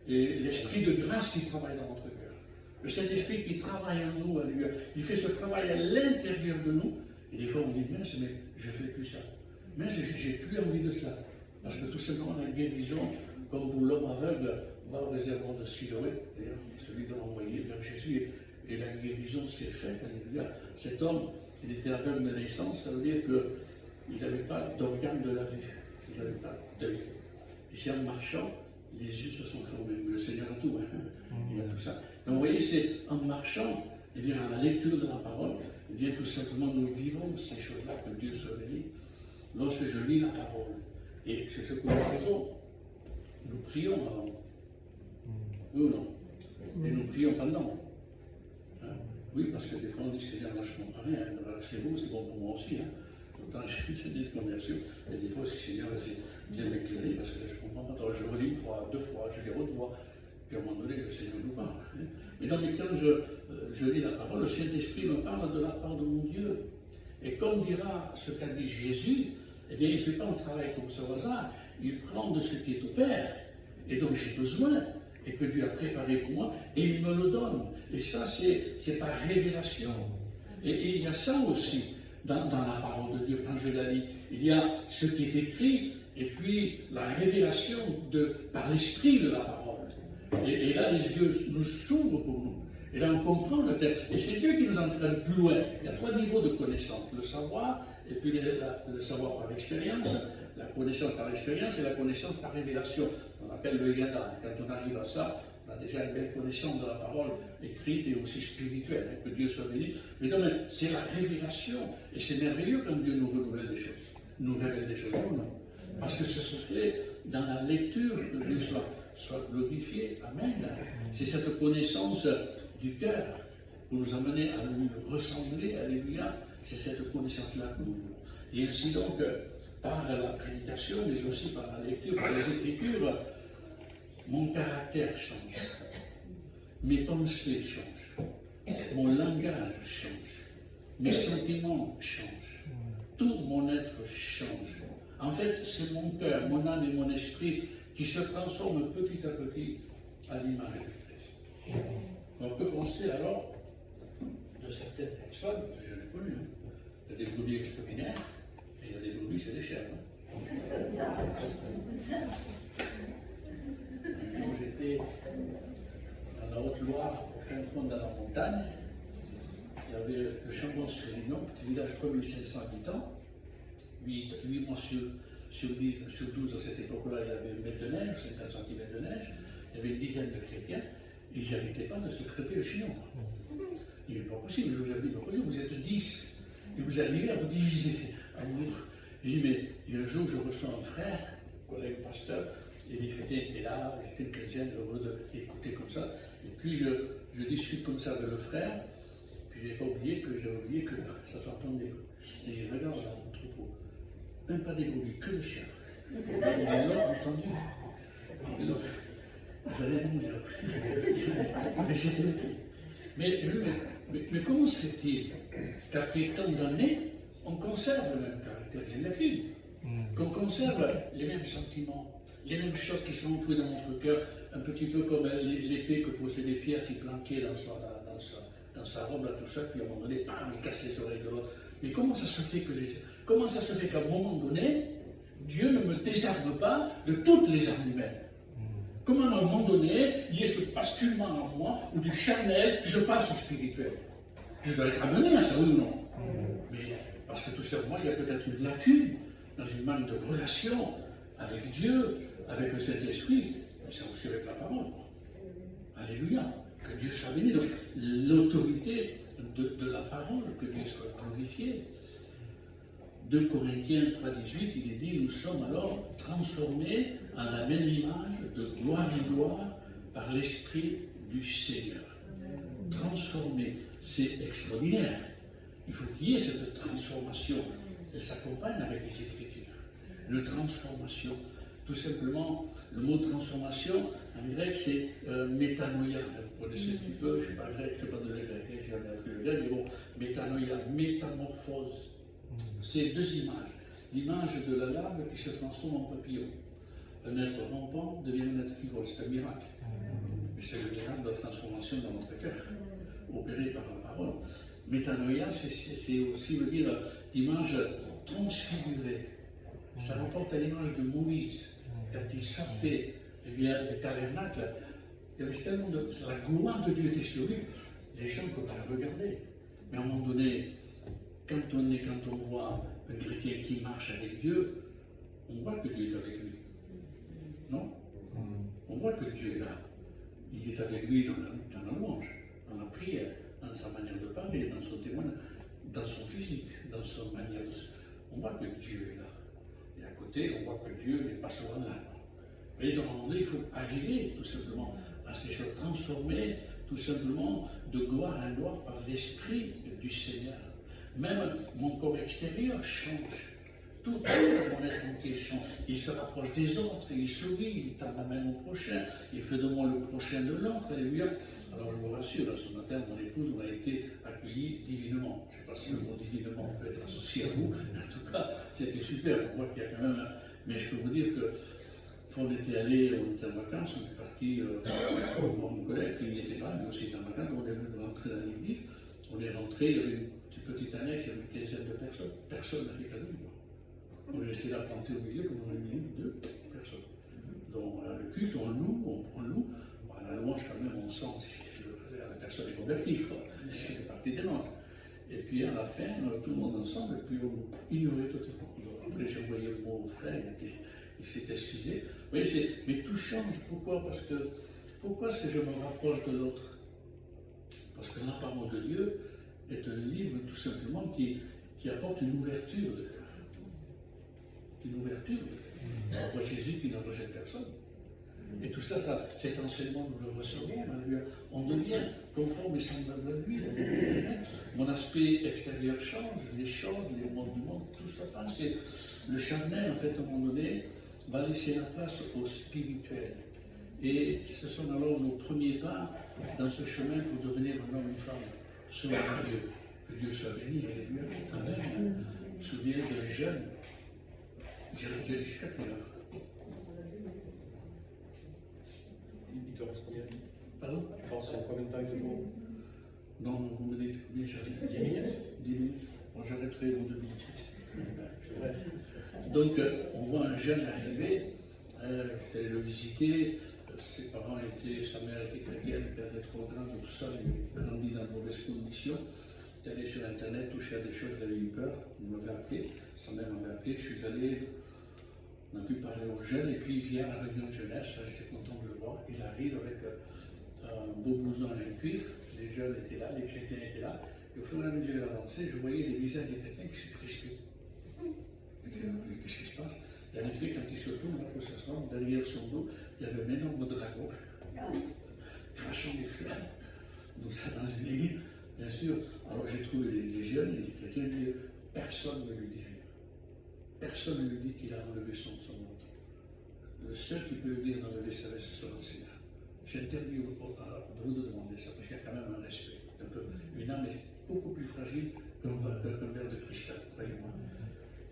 et l'esprit de grâce qui travaille dans notre cœur, le Saint-Esprit qui travaille en nous, alléluia, il fait ce travail à l'intérieur de nous, et des fois on dit, mais je ne fais plus ça, mais je n'ai plus envie de cela. Parce que tout simplement, la guérison, comme pour l'homme aveugle, va au réservoir de Siloé, d'ailleurs, celui de l'envoyé vers Jésus, et la guérison s'est faite, alléluia. Cet homme, il était aveugle de naissance, ça veut dire qu'il n'avait pas d'organe de la vue, il n'avait pas d'œil. Et c'est en marchant, les yeux se sont formés. Mais le Seigneur a tout, hein, il a tout ça. Donc vous voyez, c'est en marchant, eh bien, à la lecture de la parole, eh bien, tout simplement, nous vivons ces choses-là, que Dieu soit béni. Lorsque je lis la parole, et c'est ce que nous faisons. Nous prions avant. Oui ou non? Et nous prions pendant. Hein? Oui, parce que des fois on dit, Seigneur, moi je ne comprends rien. C'est vous, c'est bon pour moi aussi. Hein? Pourtant, je suis une conversion. Et des fois, si Seigneur, viens m'éclairer, parce que là, je ne comprends pas. Alors, je relis une fois, deux fois, je les revois. Puis à un moment donné, le Seigneur nous parle. Hein? Mais non, mais quand je lis la parole, le Saint-Esprit me parle de la part de mon Dieu. Et comme dira ce qu'a dit Jésus, eh bien, il ne fait pas un travail comme ça au hasard. Il prend de ce qui est au Père, et dont j'ai besoin, et que Dieu a préparé pour moi, et il me le donne. Et ça, c'est par révélation. Et il y a ça aussi dans la parole de Dieu, quand je la lis. Il y a ce qui est écrit, et puis la révélation par l'esprit de la parole. Et là, les yeux nous s'ouvrent pour nous. Et là, on comprend le texte. Et c'est Dieu qui nous entraîne plus loin. Il y a trois niveaux de connaissance. Le savoir, et puis le savoir par expérience, la connaissance par expérience et la connaissance par révélation. On appelle le yada. Quand on arrive à ça, on a déjà une belle connaissance de la parole écrite et aussi spirituelle. Que Dieu soit béni. Mais donc, c'est la révélation. Et c'est merveilleux quand Dieu nous renouvelle des choses. Nous révèle des choses. Non. Parce que ça se fait dans la lecture, que Dieu soit glorifié. Amen. C'est cette connaissance du cœur pour nous amener à nous ressembler, alléluia, c'est cette connaissance-là que nous voulons. Et ainsi donc, par la prédication, mais aussi par la lecture, par les Écritures, mon caractère change. mes pensées changent, mon langage change, mes sentiments changent, tout mon être change. En fait, c'est mon cœur, mon âme et mon esprit qui se transforment petit à petit à l'image de Christ. On peut penser alors de certaines personnes, que je l'ai connues, il y a des brebis extraordinaires, et il y a des brebis, c'est des chèvres. Un jour, j'étais dans la Haute-Loire, au fin fond de la montagne. Il y avait le Chambon-sur-Lignon, petit village de 3500 habitants. 8 mois sur 12 à cette époque-là, il y avait 1 mètre de neige, 50 cm de neige. Il y avait une dizaine de chrétiens. Et ils n'arrêtaient pas de se crêper le chignon. Il n'est pas possible, je vous ai dit, vous êtes 10, et vous arrivez à vous diviser, à vous. J'ai dit, mais un jour, je reçois un frère, un collègue pasteur, et les chrétiens étaient là, j'étais chrétien, heureux d'écouter comme ça. Et puis, je discute comme ça avec le frère, puis je n'ai pas oublié que ça s'entendait. Et je regarde dans mon troupeau, même pas des brebis, que des chiens. Et là, entendu. J'allais mourir. Mais comment se fait-il qu'après tant d'années, on conserve le même caractère, il y a lacune, qu'on conserve les mêmes sentiments, les mêmes choses qui sont enfouies dans notre cœur, un petit peu comme l'épée que possédait Pierre qui planquait dans sa robe, là, tout ça, puis à un moment donné, bam, il casse les oreilles de l'autre. Mais comment ça se fait qu'à un moment donné, Dieu ne me désarme pas de toutes les armes humaines? Comment à un moment donné, il y a ce basculement en moi, où du charnel, je passe au spirituel? Je dois être amené à ça, oui ou non? Mais parce que tout simplement, il y a peut-être une lacune dans une manque de relation avec Dieu, avec le Saint-Esprit, mais c'est aussi avec la parole. Alléluia. Que Dieu soit béni. Donc, l'autorité de la parole, que Dieu soit glorifié. 2 Corinthiens 3,18, il est dit, nous sommes alors transformés en la même image de gloire en gloire par l'Esprit du Seigneur. Transformés, c'est extraordinaire. Il faut qu'il y ait cette transformation. Elle s'accompagne avec les Écritures. Une transformation, tout simplement, le mot transformation, en grec, c'est métanoïa. Vous connaissez un petit peu, je ne sais pas grec, je ne sais pas de grec, j'ai jamais appris le grec, mais bon, métanoïa, métamorphose. C'est 2 images. L'image de la larve qui se transforme en papillon. Un être rampant devient un être qui vole, c'est un miracle. Mais c'est le miracle de la transformation dans notre cœur, opéré par la parole. Métanoïa, c'est aussi veut dire l'image transfigurée. Ça rapporte à l'image de Moïse. Quand il sortait du tabernacle, il y avait tellement de. La gloire de Dieu était sur lui, les gens ne peuvent pas le regarder. Mais à un moment donné, quand on voit un chrétien qui marche avec Dieu, on voit que Dieu est avec lui. Non? On voit que Dieu est là. Il est avec lui dans la louange, dans la prière, dans sa manière de parler, dans son témoignage, dans son physique, dans sa manière de. On voit que Dieu est là. Et à côté, on voit que Dieu n'est pas souvent là. Mais dans un moment donné, il faut arriver tout simplement à ces choses transformées, tout simplement de gloire en gloire par l'Esprit du Seigneur. Même mon corps extérieur change. Tout mon être entier change. Il se rapproche des autres, il sourit, il tend la main au prochain, il fait de moi le prochain de l'autre. Alléluia. Alors je vous rassure, ce matin, mon épouse, on a été accueillis divinement. Je ne sais pas si le mot divinement peut être associé à vous, mais en tout cas, c'était super. On voit qu'il y a quand même. Mais je peux vous dire que quand on était en vacances, on est parti voir mon collègue, qui n'y était pas, mais aussi était en vacances, on est venu rentrer dans l'église. On est rentré, il y avait une petite annexe, il y avait une quinzaine de personnes. Personne n'a fait cadeau. On est resté là planté au milieu, comme on a mis 2 personnes. Donc le culte, on loue, on prend le loup. À la louange, quand même, on sent si la personne est convertie, quoi. C'est partie des nôtres. Et puis à la fin, tout le monde ensemble, et puis on ignorait totalement. Après, j'ai envoyé le mot au frère, il s'est excusé. Vous voyez, mais tout change. Pourquoi? Pourquoi est-ce que je me rapproche de l'autre? Parce que la parole de Dieu est un livre tout simplement qui apporte une ouverture de cœur. Une ouverture de cœur. On voit Jésus qui ne rejette personne. Et tout ça, cet enseignement, nous le recevons. On devient conforme et semblable à lui. Mon aspect extérieur change, les choses, les modes du monde, tout ça passe. Et le charnel, en fait, à un moment donné, va laisser la place au spirituel. Et ce sont alors nos premiers pas dans ce chemin pour devenir un homme, une femme, selon Dieu. Que Dieu soit béni, alléluia. Amen. Je me souviens d'un jeune, j'ai jusqu'à quelle heure? Il te reste combien? Pardon? Tu penses en combien de temps il faut? Non, vous me dites combien j'arrive? 10 minutes? 10 minutes. Bon, j'arrêterai vos 2 minutes. Je vais. Donc, on voit un jeune arriver, j'étais allé le visiter, ses parents étaient, sa mère était chrétienne, le père était trop grand, tout ça, il a grandi dans de mauvaises conditions. Il est allé sur Internet, touché à des choses, il avait eu peur, il m'avait appelé, sa mère m'avait appelé, je suis allé, on a pu parler aux jeunes, et puis il vient à la réunion de jeunesse, j'étais content de le voir, il arrive avec un beau blouson et un cuir, les jeunes étaient là, les chrétiens étaient là, et au fur et à mesure qu'il avançait, je voyais les visages des chrétiens qui se crispaient. Qu'est-ce qui se passe? Et en effet, quand il se tourne là pour s'asseoir, derrière son dos, il y avait un énorme dragon, crachant des flammes, donc ça dans une église, bien sûr. Alors j'ai trouvé les jeunes et les chrétiens disent personne ne lui dit rien. Personne ne lui dit qu'il a enlevé son manteau. Le seul qui peut lui dire d'enlever sa veste, c'est son Seigneur. J'interdis de vous demander ça, parce qu'il y a quand même un respect. Une âme est beaucoup plus fragile qu'un verre de cristal, croyez-moi.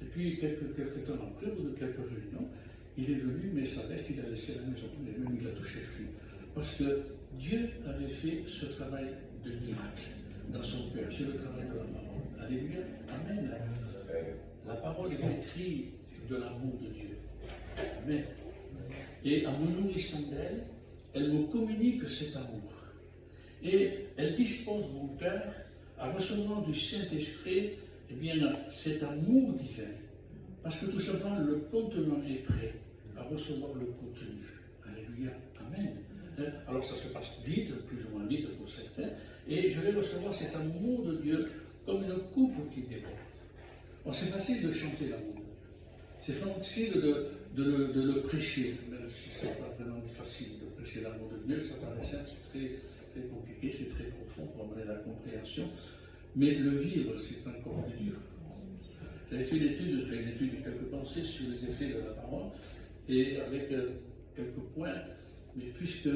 Et puis, quelques temps après, au bout de quelques réunions, il est venu, mais sa veste, il a laissé à la maison, et même il a touché le fil. Parce que Dieu avait fait ce travail de miracle dans son cœur. C'est le travail de la parole. Alléluia. Amen. La parole est pétrie de l'amour de Dieu. Amen. Et en me nourrissant d'elle, elle me communique cet amour. Et elle dispose mon cœur à recevoir du Saint-Esprit, eh bien, cet amour divin. Parce que tout simplement, le contenant est prêt à recevoir le contenu. Alléluia. Amen. Alors ça se passe vite, plus ou moins vite pour certains, et je vais recevoir cet amour de Dieu comme une coupe qui déborde. Bon, c'est facile de chanter l'amour de Dieu. C'est facile de le prêcher, même si ce n'est pas vraiment facile de prêcher l'amour de Dieu, ça paraît simple, c'est très, très compliqué, c'est très profond pour amener la compréhension. Mais le vivre, c'est encore plus dur. J'avais fait une étude de quelques pensées sur les effets de la parole, et avec quelques points, mais puisque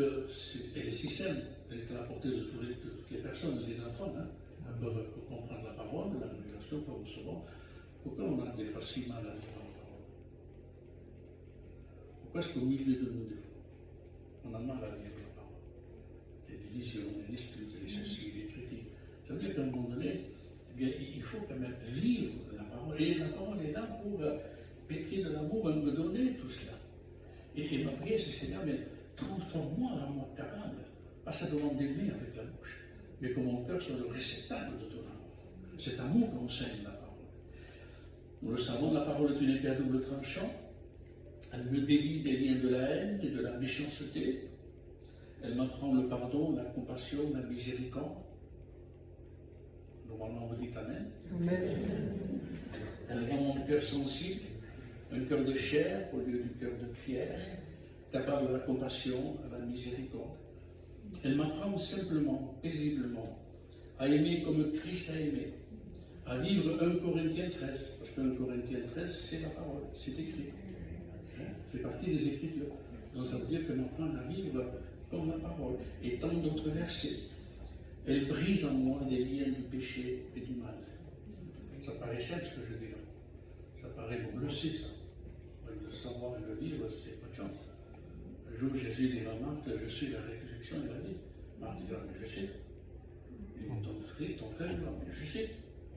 elle est si simple, elle est à la portée de toutes les personnes, les enfants, peuvent comprendre la parole, la révélation, peuvent recevoir. Pourquoi on a des fois si mal à vivre la parole? Pourquoi est-ce qu'au milieu de nos défauts, on a mal à vivre la parole? Les divisions, les disputes, les ceci, les critiques. Ça veut dire qu'à un moment donné, eh bien, il faut quand même vivre la parole. Et la parole est là pour pétrir de l'amour, me donner tout cela. Et ma prière, c'est Seigneur, mais transforme-moi, rends-moi capable, pas simplement d'aimer avec la bouche, mais que mon cœur soit le réceptacle de ton amour. Cet amour qu'enseigne la parole. Nous le savons, la parole est une épée à double tranchant. Elle me délie des liens de la haine et de la méchanceté. Elle m'apprend le pardon, la compassion, la miséricorde. Normalement, vous dites Amen. Amen. Elle rend mon cœur sensible, un cœur de chair au lieu du cœur de pierre, capable de la compassion, à la miséricorde. Elle m'apprend simplement, paisiblement, à aimer comme Christ a aimé, à vivre 1 Corinthiens 13, parce que 1 Corinthiens 13, c'est la parole, c'est écrit. Ça fait partie des Écritures. Donc ça veut dire qu'elle m'apprend à vivre comme la parole. Et tant d'autres versets. Elle brise en moi les liens du péché et du mal. Ça paraît simple ce que je dis là. Ça paraît, on le sait ça. Le savoir et le vivre, c'est pas de chance. Un jour, Jésus dit à Marthe, je suis la résurrection et la vie. Marthe dit, mais je sais. Il dit, ton frère, mais je sais.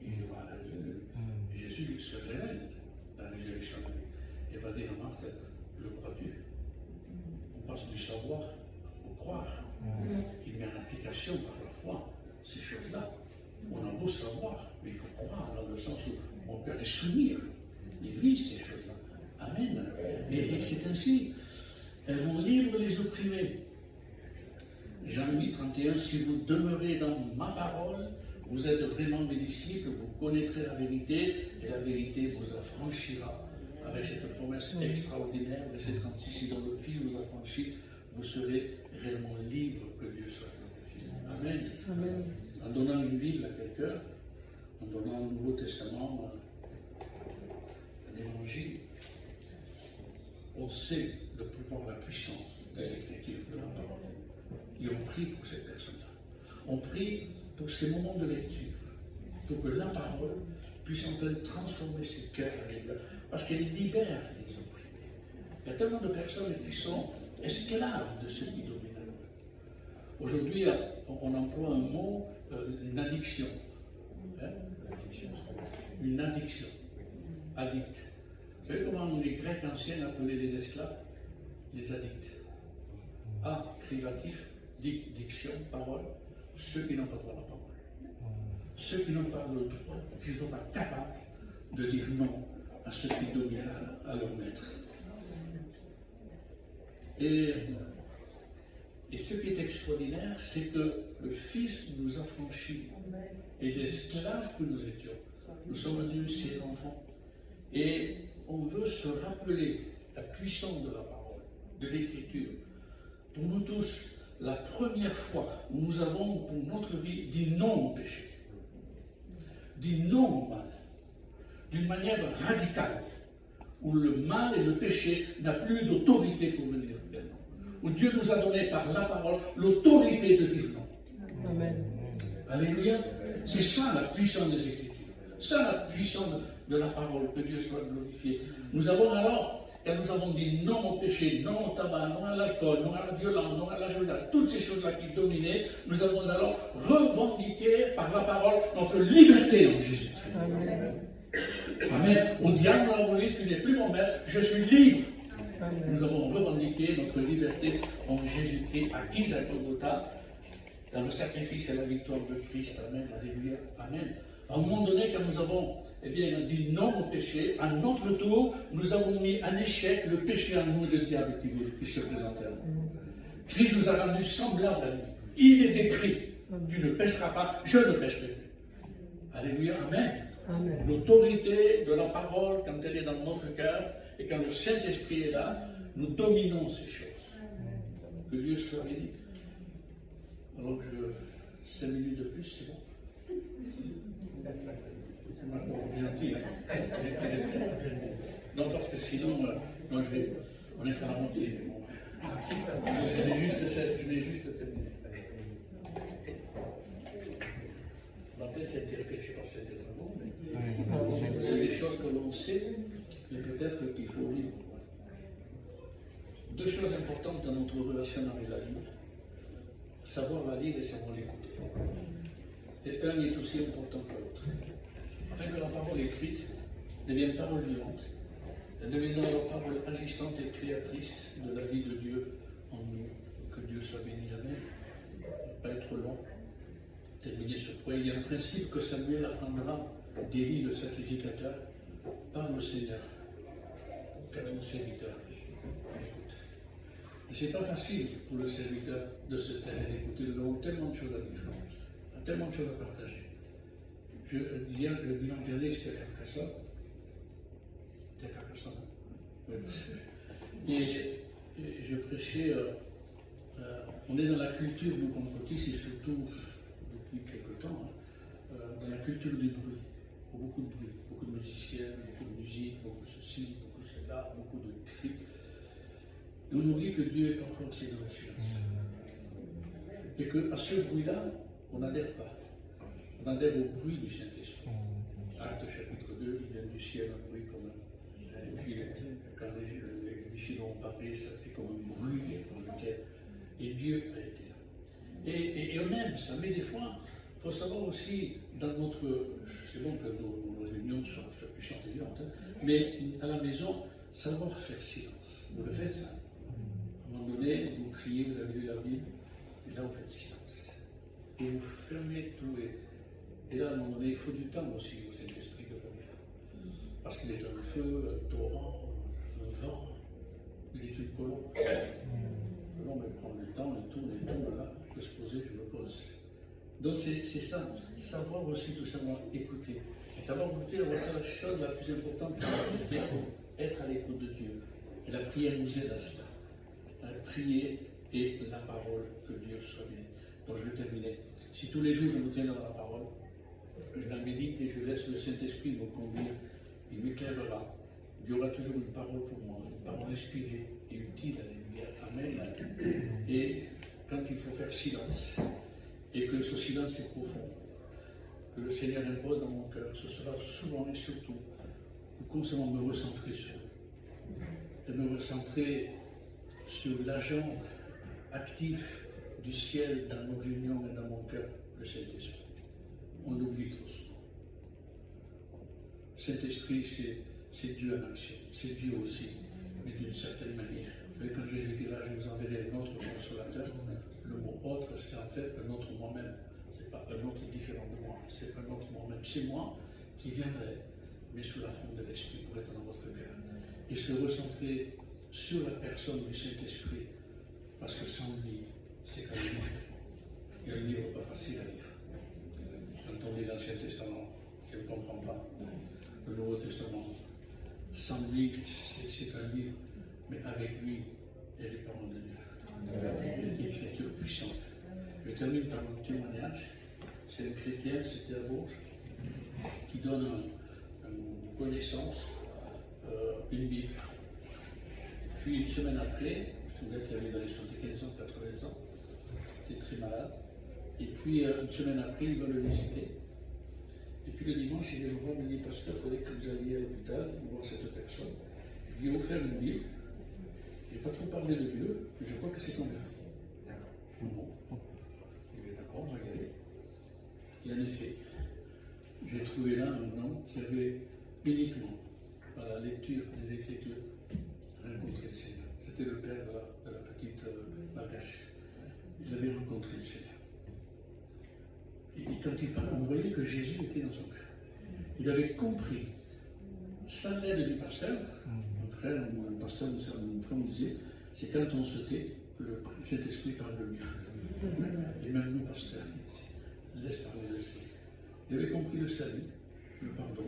Il dit, voilà, et Jésus lui se révèle la résurrection et la vie. Et va dire à Marthe, le crois-tu? On passe du savoir au croire. Qui met en application par la foi ces choses-là. On a beau savoir, mais il faut croire dans le sens où mon cœur est soumis à lui. Il vit ces choses-là. Amen. Et c'est ainsi. Elles vont livrer les opprimés. Jean 8, 31, si vous demeurez dans ma parole, vous êtes vraiment mes disciples, vous connaîtrez la vérité, et la vérité vous affranchira. Avec cette promesse extraordinaire, verset 36, si dans le fil vous affranchit, vous serez réellement libre, que Dieu soit glorifié. Amen. Amen. En donnant une Bible à quelqu'un, en donnant un Nouveau Testament, un évangile, on sait le pouvoir, la puissance des Écritures de la parole. Il Et on prie pour cette personne-là. On prie pour ces moments de lecture, pour que la parole puisse enfin transformer ses cœurs, parce qu'elle libère les opprimés. Il y a tellement de personnes qui sont esclaves de ce qui domine le monde. Aujourd'hui, on emploie un mot, une addiction. Hein? Une addiction. Addict. Vous savez comment les Grecs anciens appelaient les esclaves? Les addicts. A, privatif, diction, parole, ceux qui n'ont pas droit à la parole. Ceux qui n'ont pas le droit, qui ne sont pas capables de dire non à ceux qui dominent à leur maître. Et ce qui est extraordinaire, c'est que le Fils nous a franchis. Et d'esclaves que nous étions, nous sommes devenus ses enfants. Et on veut se rappeler la puissance de la parole, de l'Écriture. Pour nous tous, la première fois où nous avons pour notre vie dit non au péché, dit non au mal, d'une manière radicale, où le mal et le péché n'ont plus d'autorité pour venir vers nous, où Dieu nous a donné par la parole l'autorité de dire non. Amen. Alléluia. C'est ça la puissance des Écritures, ça la puissance de la parole, que Dieu soit glorifié. Nous avons alors, quand nous avons dit non au péché, non au tabac, non à l'alcool, non à la violence, non à la jalousie, toutes ces choses-là qui dominaient, nous avons alors revendiqué par la parole notre liberté en Jésus. Amen. Amen. Au diable, on a dit, tu n'es plus mon maître, je suis libre. Amen. Nous avons revendiqué notre liberté en Jésus-Christ, acquise à Golgotha, dans le sacrifice et la victoire de Christ. Amen. Alléluia. Amen. À un moment donné, quand nous avons dit non au péché, à notre tour, nous avons mis en échec le péché en nous et le diable qui se présentait à nous. Christ nous a rendus semblables à lui. Il est écrit, tu ne pécheras pas, je ne pécherai plus. Alléluia. Amen. Amen. L'autorité de la parole, quand elle est dans notre cœur, et quand le Saint-Esprit est là, nous dominons ces choses. Que Dieu soit béni. Alors, 5 minutes de plus, c'est bon. C'est gentil, hein? Non, parce que sinon, non, on est à la montée. Bon. Je vais juste terminer. En fait, c'était réfléchi par cette travaux, mais c'est des choses que l'on sait, mais peut-être qu'il faut vivre. 2 choses importantes dans notre relation avec la vie. Savoir la lire et savoir l'écouter. Et un est aussi important que l'autre. Afin que la parole écrite devienne parole vivante, elle devienne la parole agissante et créatrice de la vie de Dieu en nous. Que Dieu soit béni. Amen. Pas être long. Terminer ce point. Il y a un principe que Samuel apprendra d'Élie le sacrificateur par le Seigneur, car le serviteur écoute. Et c'est pas facile pour le serviteur de se taire et d'écouter. Nous avons tellement de choses à dire, tellement de choses à partager. Le dimanche dernier, j'étais à Carcassonne. C'était à Carcassonne. Oui. Et je prêchais. On est dans la culture du pentecôtiste et surtout depuis quelque temps, dans la culture du bruit. Beaucoup de bruit, beaucoup de musiciens, beaucoup de musique, beaucoup de ceci, beaucoup de cela, beaucoup de cris. Et on nous dit que Dieu est encore aussi dans le silence. Et qu'à ce bruit-là, on n'adhère pas. On adhère au bruit du Saint-Esprit. Acte chapitre 2, il vient du ciel un bruit comme un. Et puis, quand les disciples ont parlé, ça fait comme un bruit dans lequel. Et Dieu a été là. Et on aime ça, mais des fois, il faut savoir aussi, dans notre. C'est bon que nos réunions soient puissantes et vivantes, mais à la maison, savoir faire silence. Vous le faites ça. À un moment donné, vous criez, vous avez lu la Bible, et là vous faites silence. Et vous fermez tout. Et là, à un moment donné, il faut du temps aussi au Saint-Esprit de venir. Parce qu'il est un feu, un torrent, un vent, il est une colombe. L'homme prend le temps, il tourne là, je peux se poser, je me pose. Donc c'est ça, savoir aussi tout savoir écouter. Et savoir écouter, c'est la chose la plus importante, c'est être à l'écoute de Dieu. Et la prière nous aide à cela. La prier et la parole, que Dieu soit béni. Donc je vais terminer. Si tous les jours je me tiens dans la parole, je la médite et je laisse le Saint-Esprit me conduire, il m'éclairera. Il y aura toujours une parole pour moi, une parole inspirée et utile. Amen. Et quand il faut faire silence, et que ce silence est profond, que le Seigneur impose dans mon cœur, ce sera souvent et surtout de constamment me recentrer sur lui, et me recentrer sur l'agent actif du ciel dans nos réunions et dans mon cœur, le Saint-Esprit. On l'oublie trop souvent. Saint-Esprit, c'est Dieu en action, c'est Dieu aussi, mais d'une certaine manière. Vous savez, quand Jésus dit là, je vous enverrai un autre consolateur, le mot autre, c'est en fait un autre moi-même. Ce n'est pas un autre différent de moi, c'est un autre moi-même. C'est moi qui viendrai, mais sous la forme de l'Esprit pour être dans votre cœur. Et se recentrer sur la personne du Saint-Esprit, parce que sans lui, c'est qu'un livre. Et un livre pas facile à lire. Quand on lit l'Ancien Testament, je ne comprends pas. Le Nouveau Testament, sans lui, c'est un livre, mais avec lui, il y a les paroles de Dieu. Il y a l'écriture puissante. Je termine par un témoignage. C'est un chrétien, c'était à Bourges, qui donne une connaissance, une Bible. Et puis une semaine après, je trouvais qu'il avait dans les 75 ans, 80 ans, il était très malade. Et puis une semaine après, il va le visiter. Et puis le dimanche, il vient me voir, il me dit, pasteur, il faudrait que vous alliez à l'hôpital voir cette personne. Je lui ai offert une Bible. Je n'ai pas trop parlé de Dieu, mais je crois que c'est converti. Bon. Il est d'accord, on va y aller. Et en effet, j'ai trouvé là un homme qui avait uniquement, par la lecture des Écritures, rencontré le Seigneur. C'était le père de la petite Margache. Il avait rencontré le Seigneur. Et quand il parlait, on voyait que Jésus était dans son cœur. Il avait compris, sans l'aide du pasteur, un frère ou un pasteur ou un frère me disait, c'est quand on se tait que le Saint-Esprit parle de lui. Et même nous, pasteurs, laisse parler l'Esprit. Il avait compris le salut, le pardon,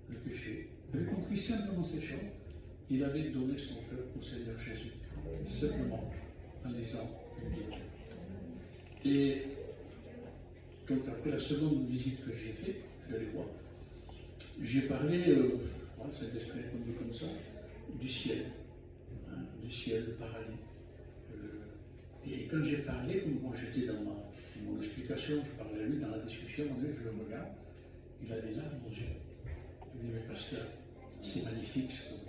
le péché. Il avait compris simplement ces choses. Il avait donné son cœur au Seigneur Jésus, simplement en lisant une Bible. Et donc après la seconde visite que j'ai faite, je vais aller voir, j'ai parlé, cet esprit connu comme ça, du ciel, le paradis. Et quand j'ai parlé, quand j'étais dans mon explication, je parlais à lui dans la discussion, je le regarde, il a des larmes aux yeux. Il me dit, mais pasteur, c'est magnifique ce que vous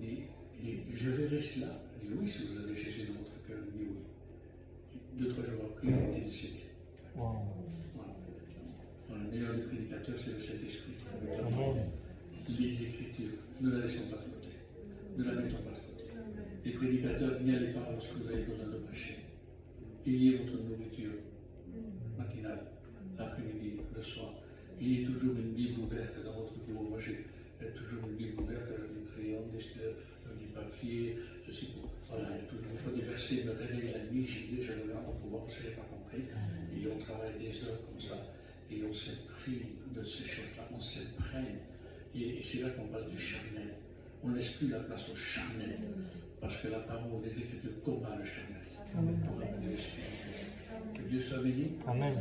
dites. Il dit, je verrai cela. Il dit, oui, si vous avez Jésus dans votre cœur. Il dit, oui. 2-3 jours après, il était décédé. Wow. Voilà. Le meilleur des prédicateurs, c'est le Saint-Esprit. Les Écritures, ne la laissons pas de côté. Ne la mettons pas de côté. Les prédicateurs, n'y allez pas lorsque vous avez besoin de prêcher. Ayez votre nourriture matinale, l'après-midi, le soir. Ayez toujours une Bible ouverte dans votre bureau. Moi, j'ai toujours une Bible ouverte avec du crayon, du papier, ceci. Voilà, il y a toujours une fois des versets, me réveille la nuit, j'y vais, je regarde pour voir si je n'ai pas compris. Et on travaille des heures comme ça. Et on s'imprime de ces choses-là, on s'imprègne. Et c'est là qu'on parle du charnel. On ne laisse plus la place au charnel. Parce que la parole des Écritures combat le charnel. Pour amener le spirituel. Que Dieu soit béni. Amen.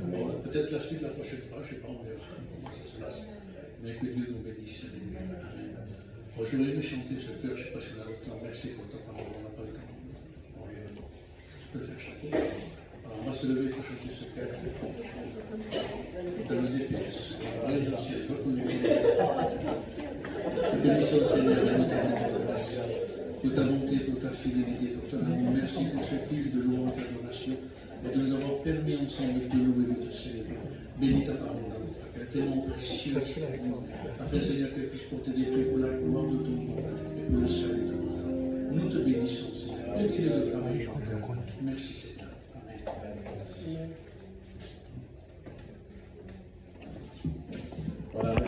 Peut-être la suite la prochaine fois, je ne sais pas, on verra comment ça se passe. Mais que Dieu nous bénisse. Amen. Bon, je voulais chanter ce cœur, je ne sais pas si on a le temps. Merci pour ta parole, on n'a pas le temps. Bon, je peux le faire chanter. Alors, on va se lever pour chanter ce cœur. Dans le défi, l'essentiel, votre numéro. Bénissons le Seigneur et nous t'avons ta grâce, pour ta bonté, pour ta fidélité, pour ton amour. Merci pour ce culte de louange et d'adoration et de nous avoir permis ensemble de te louer et de te célébrer. Bénis ta parole dans notre cœur, tellement précieuse avec nous, afin, Seigneur, qu'elle puisse porter des fruits pour la gloire de ton nom et pour le salut de nos âmes. Nous te bénissons, Seigneur. Bénis-le de travailler en cœur. Merci, Seigneur. Amen. Voilà.